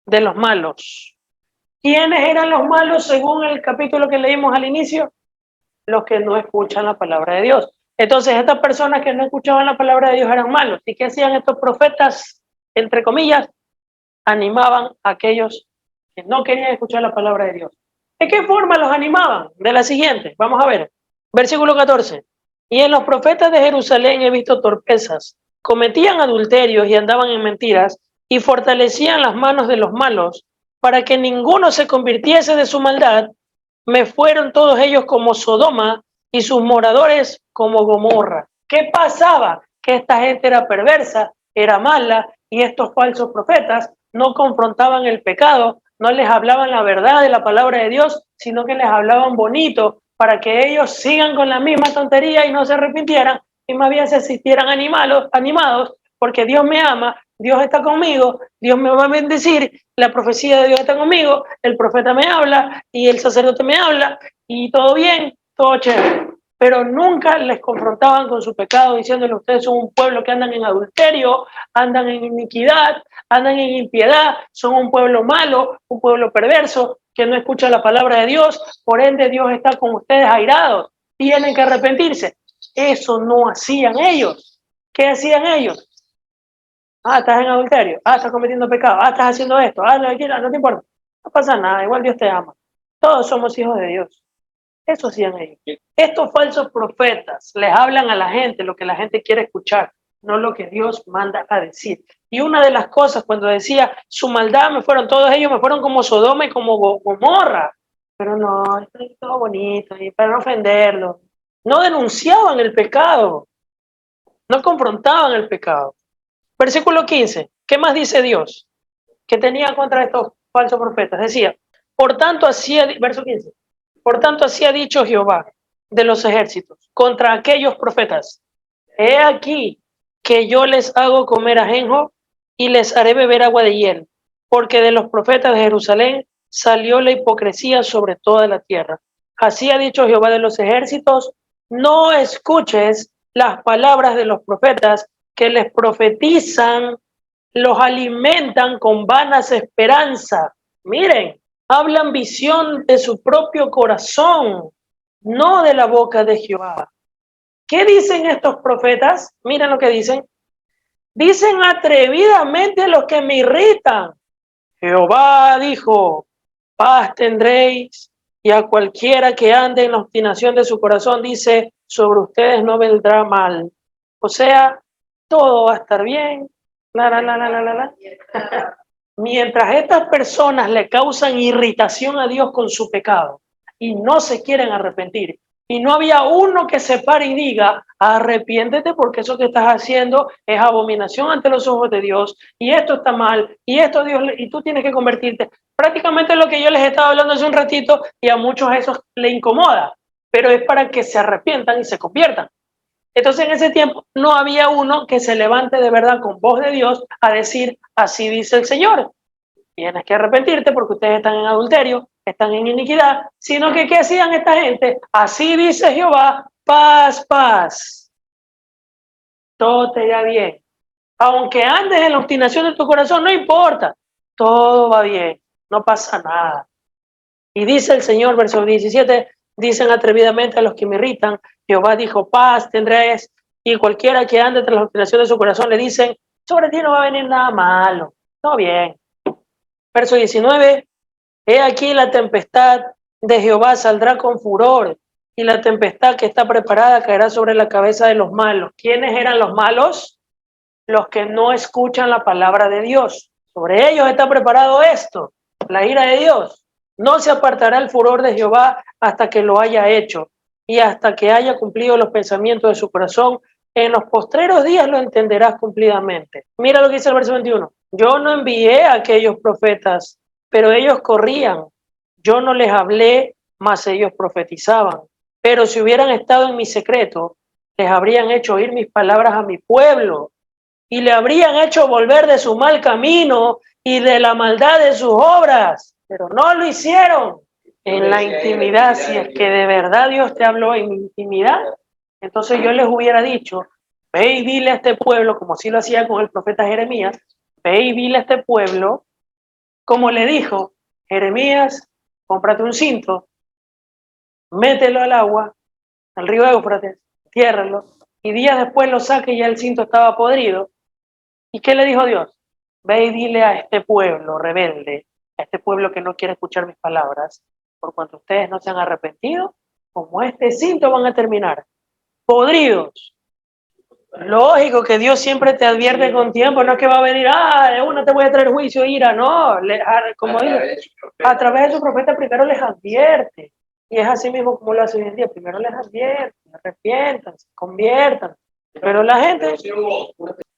De los malos. ¿Quiénes eran los malos según el capítulo que leímos al inicio? Los que no escuchan la palabra de Dios. Entonces, estas personas que no escuchaban la palabra de Dios eran malos. ¿Y qué hacían estos profetas, entre comillas? Animaban a aquellos que no querían escuchar la palabra de Dios. ¿De qué forma los animaban? De la siguiente, vamos a ver. Versículo 14. Y en los profetas de Jerusalén he visto torpezas, cometían adulterios y andaban en mentiras, y fortalecían las manos de los malos, para que ninguno se convirtiese de su maldad. Me fueron todos ellos como Sodoma y sus moradores como Gomorra. ¿Qué pasaba? Que esta gente era perversa, era mala, y estos falsos profetas no confrontaban el pecado, no les hablaban la verdad de la palabra de Dios, sino que les hablaban bonito para que ellos sigan con la misma tontería y no se arrepintieran y más bien se sintieran animados, porque Dios me ama, Dios está conmigo, Dios me va a bendecir, la profecía de Dios está conmigo, el profeta me habla y el sacerdote me habla y todo bien, todo chévere. Pero nunca les confrontaban con su pecado diciéndole ustedes son un pueblo que andan en adulterio, andan en iniquidad, andan en impiedad, son un pueblo malo, un pueblo perverso, que no escucha la palabra de Dios, por ende Dios está con ustedes airados, tienen que arrepentirse. Eso no hacían ellos. ¿Qué hacían ellos? Estás en adulterio, estás cometiendo pecado, estás haciendo esto, lo que quieras, no te importa, no pasa nada, igual Dios te ama. Todos somos hijos de Dios. Eso hacían ellos. Estos falsos profetas les hablan a la gente lo que la gente quiere escuchar, no lo que Dios manda a decir. Y una de las cosas, cuando decía su maldad, todos ellos me fueron como Sodoma y como Gomorra. Pero no, esto es todo bonito, y para no ofenderlo. No denunciaban el pecado, no confrontaban el pecado. Versículo 15, ¿qué más dice Dios? Que tenía contra estos falsos profetas. Decía, por tanto verso 15, por tanto así ha dicho Jehová de los ejércitos contra aquellos profetas. He aquí que yo les hago comer ajenjo y les haré beber agua de hiel, porque de los profetas de Jerusalén salió la hipocresía sobre toda la tierra. Así ha dicho Jehová de los ejércitos, no escuches las palabras de los profetas que les profetizan, los alimentan con vanas esperanzas. Miren, hablan visión de su propio corazón, no de la boca de Jehová. ¿Qué dicen estos profetas? Miren lo que dicen. Dicen atrevidamente a los que me irritan. Jehová dijo, paz tendréis, y a cualquiera que ande en la obstinación de su corazón, dice, sobre ustedes no vendrá mal. O sea, todo va a estar bien. Mientras estas personas le causan irritación a Dios con su pecado y no se quieren arrepentir, y no había uno que se pare y diga, arrepiéntete porque eso que estás haciendo es abominación ante los ojos de Dios, y esto está mal, y esto Dios, y tú tienes que convertirte. Prácticamente lo que yo les estaba hablando hace un ratito, y a muchos eso le incomoda, pero es para que se arrepientan y se conviertan. Entonces en ese tiempo no había uno que se levante de verdad con voz de Dios a decir, así dice el Señor, tienes que arrepentirte porque ustedes están en adulterio, están en iniquidad, sino que ¿qué hacían esta gente? Así dice Jehová, paz, paz, todo te irá bien. Aunque andes en la obstinación de tu corazón, no importa, todo va bien, no pasa nada. Y dice el Señor, verso 17, dicen atrevidamente a los que me irritan, Jehová dijo, paz tendréis, y cualquiera que ande tras la obstinación de su corazón le dicen, sobre ti no va a venir nada malo, todo bien. Verso 19, he aquí la tempestad de Jehová saldrá con furor, y la tempestad que está preparada caerá sobre la cabeza de los malos. ¿Quiénes eran los malos? Los que no escuchan la palabra de Dios. Sobre ellos está preparado esto, la ira de Dios. No se apartará el furor de Jehová hasta que lo haya hecho y hasta que haya cumplido los pensamientos de su corazón, En los postreros días lo entenderás cumplidamente. Mira lo que dice el verso 21. Yo no envié a aquellos profetas, pero ellos corrían. Yo no les hablé, mas ellos profetizaban. Pero si hubieran estado en mi secreto, les habrían hecho oír mis palabras a mi pueblo y le habrían hecho volver de su mal camino y de la maldad de sus obras. Pero no lo hicieron. En la intimidad, si es que de verdad Dios te habló en intimidad, entonces yo les hubiera dicho, ve y dile a este pueblo, como así lo hacía con el profeta Jeremías, ve y dile a este pueblo, como le dijo, Jeremías, cómprate un cinto, mételo al agua, al río Éufrates, entiérralo, y días después lo saque y ya el cinto estaba podrido. ¿Y qué le dijo Dios? Ve y dile a este pueblo rebelde, a este pueblo que no quiere escuchar mis palabras, por cuanto ustedes no se han arrepentido, como este cinto van a terminar, podridos. Lógico que Dios siempre te advierte con tiempo, no es que va a venir, de una te voy a traer juicio, ira, no, como dice, a través de su profeta primero les advierte, y es así mismo como lo hace hoy en día, primero les advierte, arrepientan, se conviertan, pero la gente,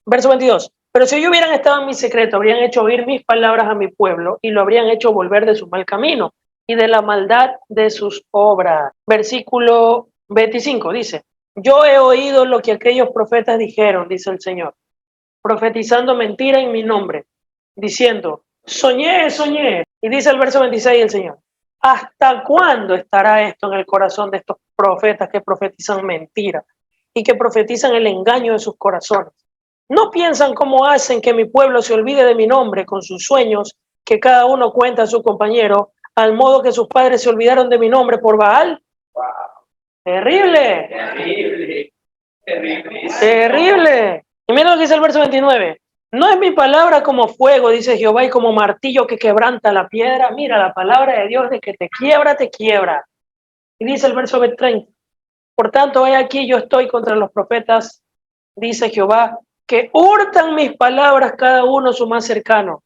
verso 22, pero si ellos hubieran estado en mi secreto, habrían hecho oír mis palabras a mi pueblo, y lo habrían hecho volver de su mal camino, y de la maldad de sus obras. Versículo 25 dice, yo he oído lo que aquellos profetas dijeron, dice el Señor, profetizando mentira en mi nombre, diciendo, soñé, soñé. Y dice el verso 26 el Señor, ¿hasta cuándo estará esto en el corazón de estos profetas que profetizan mentira y que profetizan el engaño de sus corazones? ¿No piensan cómo hacen que mi pueblo se olvide de mi nombre con sus sueños que cada uno cuenta a su compañero, al modo que sus padres se olvidaron de mi nombre por Baal? Wow. Terrible. Terrible. Terrible. Terrible. Y mira lo que dice el verso 29. No es mi palabra como fuego, dice Jehová, y como martillo que quebranta la piedra. Mira, la palabra de Dios de que te quiebra, te quiebra. Y dice el verso 30. Por tanto, he aquí yo estoy contra los profetas, dice Jehová, que hurtan mis palabras cada uno su más cercano.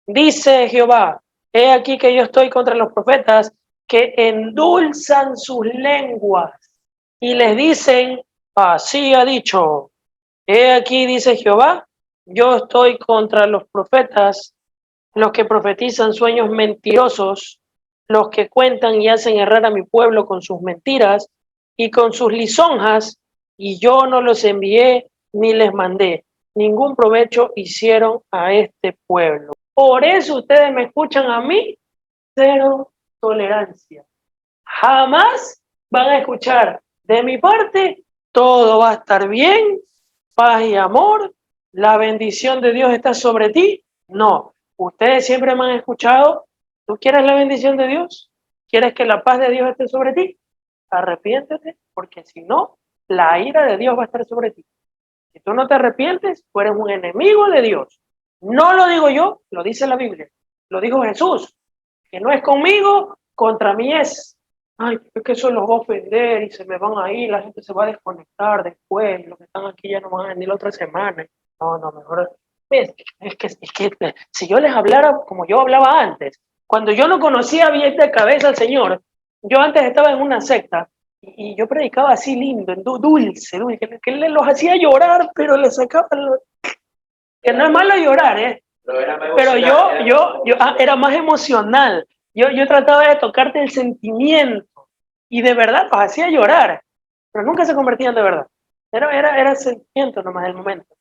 Dice Jehová, he aquí que yo estoy contra los profetas que endulzan sus lenguas y les dicen, así ha dicho. He aquí, dice Jehová, yo estoy contra los profetas, los que profetizan sueños mentirosos, los que cuentan y hacen errar a mi pueblo con sus mentiras y con sus lisonjas, y yo no los envié ni les mandé. Ningún provecho hicieron a este pueblo. Por eso ustedes me escuchan a mí, cero tolerancia. Jamás van a escuchar de mi parte, todo va a estar bien, paz y amor, la bendición de Dios está sobre ti. No, ustedes siempre me han escuchado, ¿tú quieres la bendición de Dios? ¿Quieres que la paz de Dios esté sobre ti? Arrepiéntete, porque si no, la ira de Dios va a estar sobre ti. Si tú no te arrepientes, tú eres un enemigo de Dios. No lo digo yo, lo dice la Biblia, lo dijo Jesús, que no es conmigo, contra mí es. Ay, es que eso los va a ofender y se me van a ir, la gente se va a desconectar después, los que están aquí ya no van a venir la otra semana. No, no, mejor. Es que si yo les hablara como yo hablaba antes, cuando yo no conocía bien de cabeza al Señor, yo antes estaba en una secta y yo predicaba así lindo, dulce, que los hacía llorar, pero les sacaba que no es malo llorar, pero yo era más emocional. Yo trataba de tocarte el sentimiento y de verdad los hacía llorar, pero nunca se convertían de verdad. Era sentimiento nomás del momento.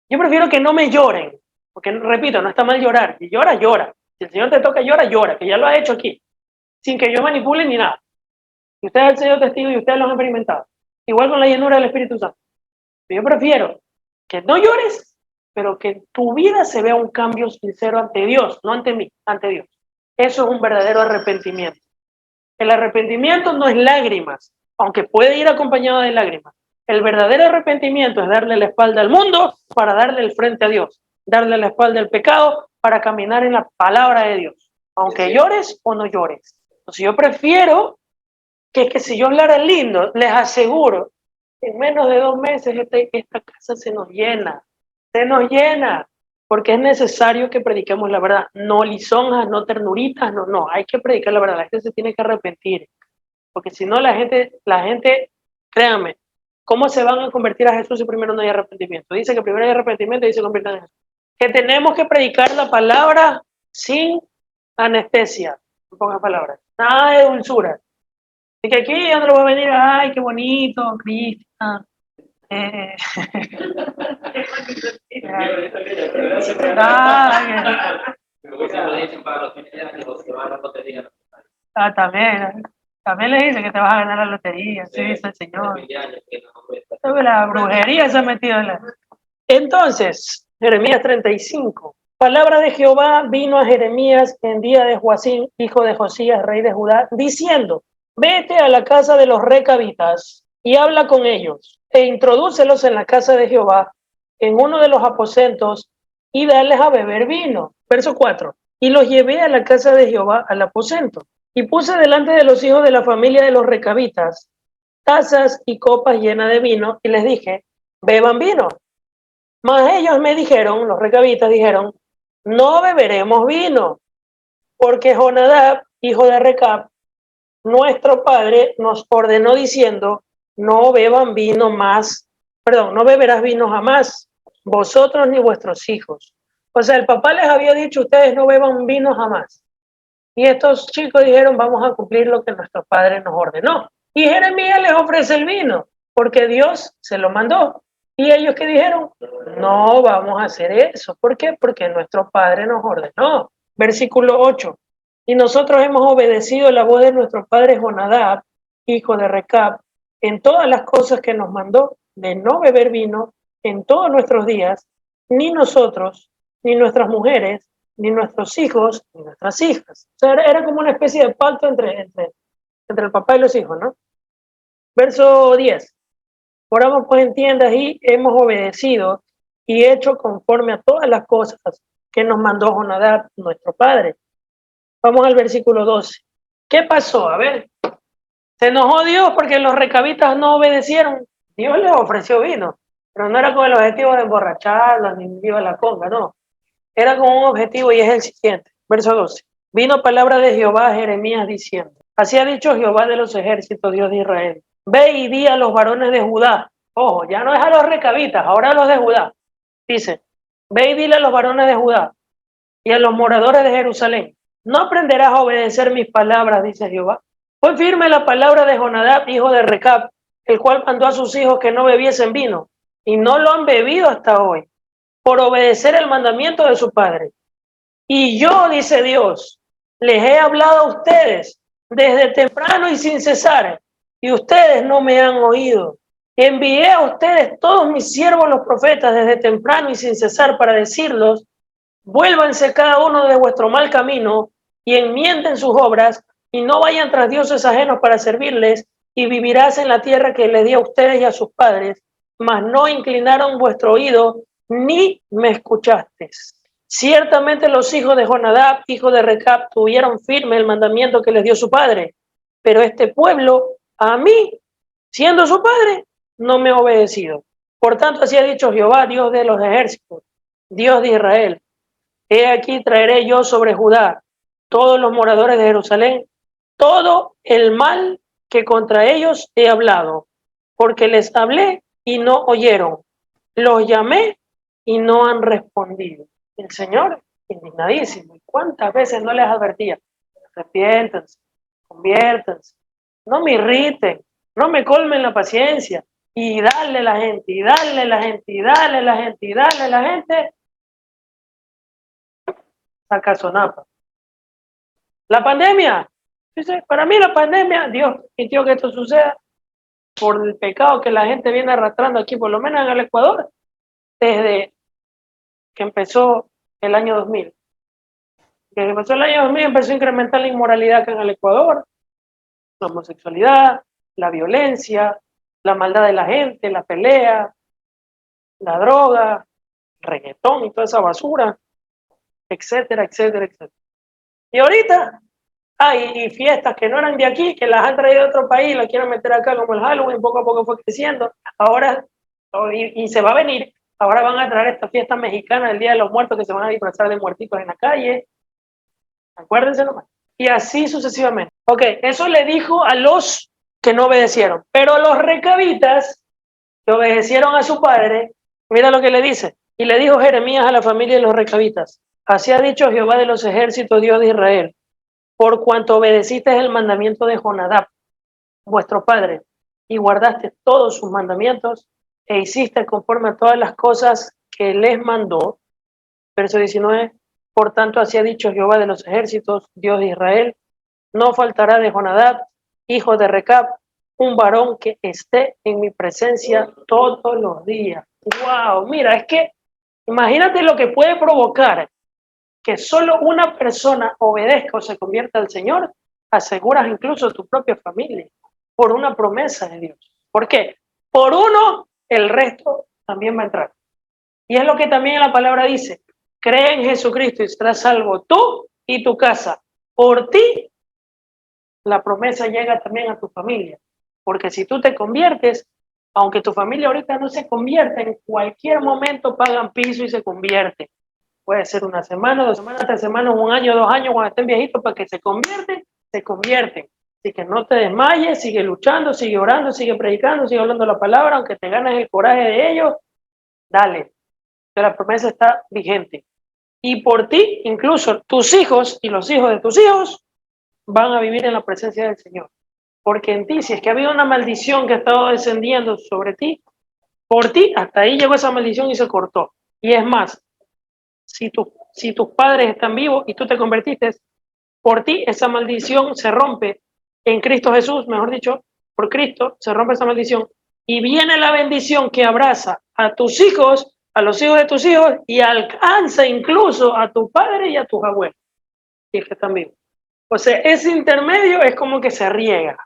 Yo prefiero que no me lloren, porque repito, no está mal llorar. Si llora, llora. Si el Señor te toca, llora, llora, que ya lo ha hecho aquí, sin que yo manipule ni nada. Y ustedes han sido testigos y ustedes lo han experimentado. Igual con la llenura del Espíritu Santo. Yo prefiero que no llores, pero que en tu vida se vea un cambio sincero ante Dios, no ante mí, ante Dios. Eso es un verdadero arrepentimiento. El arrepentimiento no es lágrimas, aunque puede ir acompañado de lágrimas. El verdadero arrepentimiento es darle la espalda al mundo para darle el frente a Dios, darle la espalda al pecado para caminar en la palabra de Dios, aunque llores o no llores. Entonces yo prefiero que si yo hablara lindo, les aseguro, en menos de 2 meses esta casa se nos llena, porque es necesario que prediquemos la verdad, no lisonjas, no ternuritas, no, hay que predicar la verdad, la gente se tiene que arrepentir, porque si no la gente, créanme, ¿Cómo se van a convertir a Jesús si primero no hay arrepentimiento? Dice que primero hay arrepentimiento y se convierten en Jesús. Que tenemos que predicar la palabra sin anestesia, en pocas palabras. Nada de dulzura. Y que aquí yo no lo voy a venir, ay, qué bonito, Cristian. También le dice que te vas a ganar la lotería, sí, dice el Señor. La brujería se ha metido en la... Entonces, Jeremías 35. Palabra de Jehová vino a Jeremías en día de Joacim, hijo de Josías, rey de Judá, diciendo: vete a la casa de los recabitas y habla con ellos, e introdúcelos en la casa de Jehová, en uno de los aposentos, y dales a beber vino. Verso 4. Y los llevé a la casa de Jehová, al aposento, y puse delante de los hijos de la familia de los recabitas tazas y copas llenas de vino, y les dije: beban vino. Mas ellos me dijeron, los recabitas dijeron: no beberemos vino, porque Jonadab, hijo de Recab, nuestro padre, nos ordenó diciendo: no beban vino más, perdón, no beberás vino jamás, vosotros ni vuestros hijos. O sea, el papá les había dicho: ustedes no beban vino jamás. Y estos chicos dijeron: vamos a cumplir lo que nuestro padre nos ordenó. Y Jeremías les ofrece el vino, porque Dios se lo mandó. Y ellos que dijeron: no vamos a hacer eso. ¿Por qué? Porque nuestro padre nos ordenó. Versículo 8. Y nosotros hemos obedecido la voz de nuestro padre Jonadab, hijo de Recab, en todas las cosas que nos mandó, de no beber vino en todos nuestros días, ni nosotros, ni nuestras mujeres, ni nuestros hijos, ni nuestras hijas. O sea, era como una especie de pacto entre el papá y los hijos, ¿no? Verso 10. Oramos pues en tiendas y hemos obedecido y hecho conforme a todas las cosas que nos mandó Jonadab, nuestro padre. Vamos al versículo 12. ¿Qué pasó? A ver, se enojó Dios porque los recabitas no obedecieron. Dios les ofreció vino, pero no era con el objetivo de emborracharlos ni viva la conga, no. Era con un objetivo, y es el siguiente. Verso 12. Vino palabra de Jehová a Jeremías diciendo: así ha dicho Jehová de los ejércitos, Dios de Israel: ve y di a los varones de Judá. Ojo, ya no es a los recabitas, ahora a los de Judá. Dice: ve y dile a los varones de Judá y a los moradores de Jerusalén: no aprenderás a obedecer mis palabras, dice Jehová. Fue firme la palabra de Jonadab, hijo de Recab, el cual mandó a sus hijos que no bebiesen vino, y no lo han bebido hasta hoy, por obedecer el mandamiento de su padre. Y yo, dice Dios, les he hablado a ustedes desde temprano y sin cesar, y ustedes no me han oído. Envié a ustedes todos mis siervos los profetas desde temprano y sin cesar para decirlos: vuélvanse cada uno de vuestro mal camino y enmienden sus obras, y no vayan tras dioses ajenos para servirles, y vivirás en la tierra que les di a ustedes y a sus padres, mas no inclinaron vuestro oído ni me escuchasteis. Ciertamente los hijos de Jonadab, hijo de Recab, tuvieron firme el mandamiento que les dio su padre, pero este pueblo, a mí, siendo su padre, no me ha obedecido. Por tanto, así ha dicho Jehová, Dios de los ejércitos, Dios de Israel: he aquí traeré yo sobre Judá, todos los moradores de Jerusalén, todo el mal que contra ellos he hablado, porque les hablé y no oyeron, los llamé y no han respondido. El Señor, indignadísimo. ¿Cuántas veces no les advertía? Arrepiéntanse, conviértanse, no me irriten, no me colmen la paciencia, y darle a la gente, y darle a la gente, y darle a la gente, y darle a la gente, saca sonapa. La pandemia, dice, para mí la pandemia, Dios permitió que esto suceda por el pecado que la gente viene arrastrando aquí, por lo menos en el Ecuador, desde que empezó el año 2000. Desde que empezó el año 2000 empezó a incrementar la inmoralidad acá en el Ecuador, la homosexualidad, la violencia, la maldad de la gente, la pelea, la droga, el reggaetón y toda esa basura, etcétera, etcétera, etcétera. Y ahorita hay fiestas que no eran de aquí, que las han traído de otro país, las quieren meter acá, como el Halloween, poco a poco fue creciendo. Ahora, y se va a venir, ahora van a traer esta fiesta mexicana del Día de los Muertos, que se van a disfrazar de muertitos en la calle. Acuérdense nomás. Y así sucesivamente. Ok, eso le dijo a los que no obedecieron. Pero los recabitas que obedecieron a su padre, mira lo que le dice. Y le dijo Jeremías a la familia de los recabitas: así ha dicho Jehová de los ejércitos, Dios de Israel, por cuanto obedeciste el mandamiento de Jonadab, vuestro padre, y guardaste todos sus mandamientos, e hiciste conforme a todas las cosas que les mandó. Verso 19, por tanto así ha dicho Jehová de los ejércitos, Dios de Israel, no faltará de Jonadab, hijo de Recab, un varón que esté en mi presencia todos los días. Wow, mira, es que imagínate lo que puede provocar que solo una persona obedezca o se convierta al Señor. Aseguras incluso tu propia familia por una promesa de Dios. ¿Por qué? Por uno, el resto también va a entrar. Y es lo que también la palabra dice: cree en Jesucristo y serás salvo tú y tu casa. Por ti, la promesa llega también a tu familia. Porque si tú te conviertes, aunque tu familia ahorita no se convierta, en cualquier momento pagan piso y se convierte. Puede ser una semana, 2 semanas, 3 semanas, 1 año, 2 años, cuando estén viejitos, para que se convierten, se convierten. Así que no te desmayes, sigue luchando, sigue orando, sigue predicando, sigue hablando la palabra, aunque te ganes el coraje de ellos, dale, que la promesa está vigente. Y por ti, incluso tus hijos y los hijos de tus hijos van a vivir en la presencia del Señor. Porque en ti, si es que ha habido una maldición que ha estado descendiendo sobre ti, por ti, hasta ahí llegó esa maldición y se cortó. Y es más, si tus padres están vivos y tú te convertiste, por ti esa maldición se rompe en Cristo Jesús, mejor dicho, por Cristo se rompe esa maldición y viene la bendición que abraza a tus hijos, a los hijos de tus hijos y alcanza incluso a tu padre y a tus abuelos, si es que están vivos. O sea, ese intermedio es como que se riega.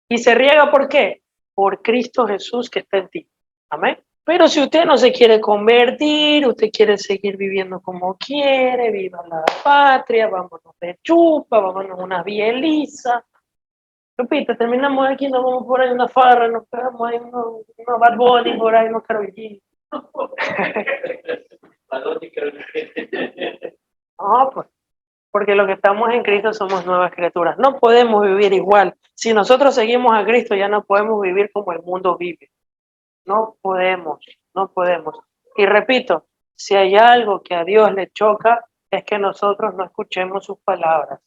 ¿Y se riega por qué? Por Cristo Jesús que está en ti. Amén. Pero si usted no se quiere convertir, usted quiere seguir viviendo como quiere, viva la patria, vámonos de chupa, vámonos a una bieliza. Lupita, terminamos aquí, nos vamos por ahí una farra, nos pegamos ahí unos Bad Bunny por ahí, unos Karol G. No, pues, porque los que estamos en Cristo somos nuevas criaturas. No podemos vivir igual. Si nosotros seguimos a Cristo, ya no podemos vivir como el mundo vive. No podemos, no podemos. Y repito, si hay algo que a Dios le choca, es que nosotros no escuchemos sus palabras.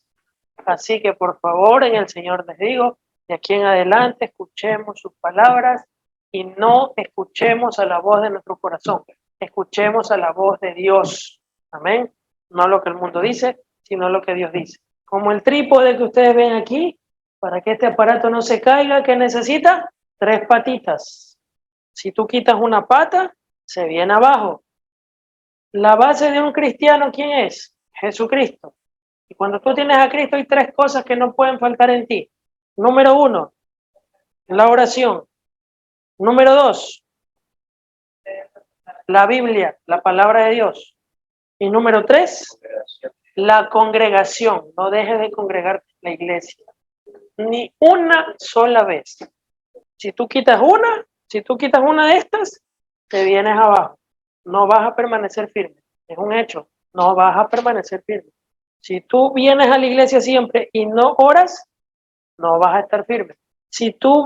Así que por favor, en el Señor les digo, de aquí en adelante escuchemos sus palabras y no escuchemos a la voz de nuestro corazón, escuchemos a la voz de Dios. Amén. No lo que el mundo dice, sino lo que Dios dice. Como el trípode que ustedes ven aquí, para que este aparato no se caiga, ¿qué necesita? 3 patitas. Si tú quitas una pata, se viene abajo. La base de un cristiano, ¿quién es? Jesucristo. Y cuando tú tienes a Cristo hay 3 cosas que no pueden faltar en ti. Número 1, la oración. Número 2, la Biblia, la palabra de Dios. Y número 3, la congregación. No dejes de congregarte en la iglesia. Ni una sola vez. Si tú quitas una de estas, te vienes abajo. No vas a permanecer firme. Es un hecho. No vas a permanecer firme. Si tú vienes a la iglesia siempre y no oras, no vas a estar firme. Si tú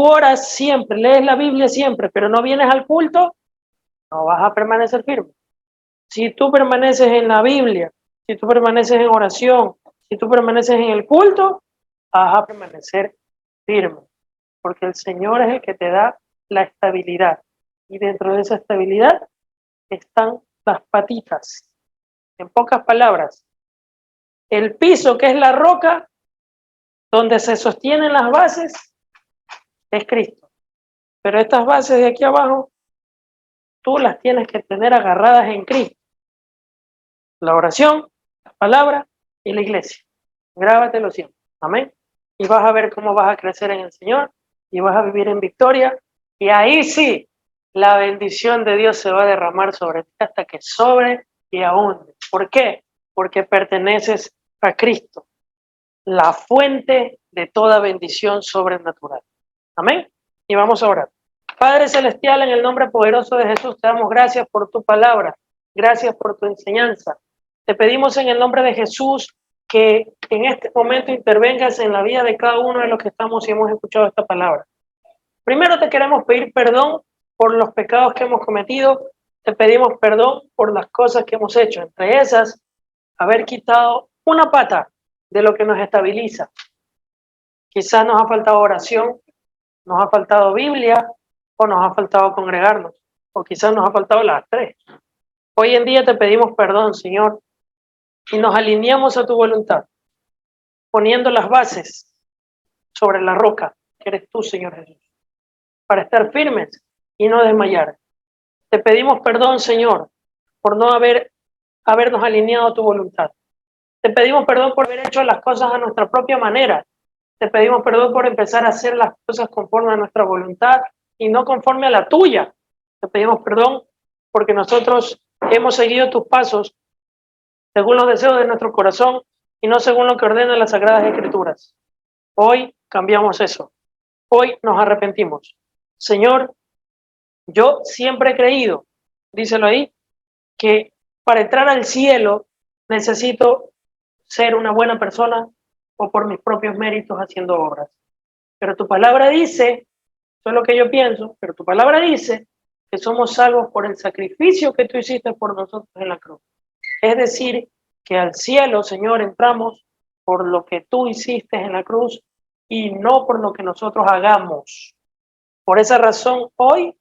oras siempre, lees la Biblia siempre, pero no vienes al culto, no vas a permanecer firme. Si tú permaneces en la Biblia, si tú permaneces en oración, si tú permaneces en el culto, vas a permanecer firme. Porque el Señor es el que te da la estabilidad. Y dentro de esa estabilidad están las patitas. En pocas palabras, el piso, que es la roca, donde se sostienen las bases, es Cristo. Pero estas bases de aquí abajo, tú las tienes que tener agarradas en Cristo. La oración, la palabra y la iglesia. Grábatelo siempre. Amén. Y vas a ver cómo vas a crecer en el Señor y vas a vivir en victoria. Y ahí sí, la bendición de Dios se va a derramar sobre ti hasta que sobre y abunde. ¿Por qué? Porque perteneces a Cristo, la fuente de toda bendición sobrenatural. Amén. Y vamos a orar. Padre Celestial, en el nombre poderoso de Jesús, te damos gracias por tu palabra, gracias por tu enseñanza. Te pedimos en el nombre de Jesús que en este momento intervengas en la vida de cada uno de los que estamos y hemos escuchado esta palabra. Primero te queremos pedir perdón por los pecados que hemos cometido, te pedimos perdón por las cosas que hemos hecho, entre esas, haber quitado una pata de lo que nos estabiliza. Quizás nos ha faltado oración, nos ha faltado Biblia o nos ha faltado congregarnos, o quizás nos ha faltado las tres. Hoy en día te pedimos perdón, Señor, y nos alineamos a tu voluntad, poniendo las bases sobre la roca, que eres tú, Señor Jesús, para estar firmes y no desmayar. Te pedimos perdón, Señor, por no habernos alineado a tu voluntad. Te pedimos perdón por haber hecho las cosas a nuestra propia manera. Te pedimos perdón por empezar a hacer las cosas conforme a nuestra voluntad y no conforme a la tuya. Te pedimos perdón porque nosotros hemos seguido tus pasos según los deseos de nuestro corazón y no según lo que ordenan las Sagradas Escrituras. Hoy cambiamos eso. Hoy nos arrepentimos. Señor, yo siempre he creído, díselo ahí, que para entrar al cielo necesito ser una buena persona o por mis propios méritos haciendo obras. Pero tu palabra dice, eso es lo que yo pienso, pero tu palabra dice que somos salvos por el sacrificio que tú hiciste por nosotros en la cruz. Es decir, que al cielo, Señor, entramos por lo que tú hiciste en la cruz y no por lo que nosotros hagamos. Por esa razón, hoy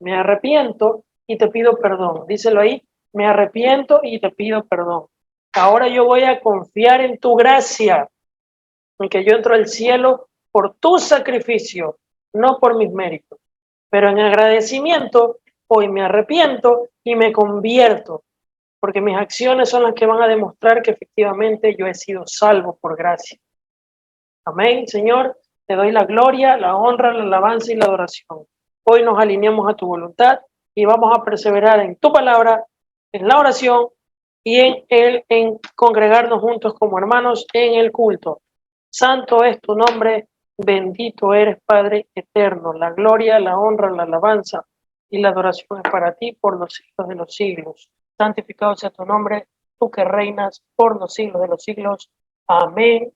me arrepiento y te pido perdón. Díselo ahí, me arrepiento y te pido perdón. Ahora yo voy a confiar en tu gracia, en que yo entro al cielo por tu sacrificio, no por mis méritos. Pero en agradecimiento, hoy me arrepiento y me convierto, porque mis acciones son las que van a demostrar que efectivamente yo he sido salvo por gracia. Amén, Señor. Te doy la gloria, la honra, la alabanza y la adoración. Hoy nos alineamos a tu voluntad y vamos a perseverar en tu palabra, en la oración y en congregarnos juntos como hermanos en el culto. Santo es tu nombre, bendito eres, Padre eterno. La gloria, la honra, la alabanza y la adoración es para ti por los siglos de los siglos. Santificado sea tu nombre, tú que reinas por los siglos de los siglos. Amén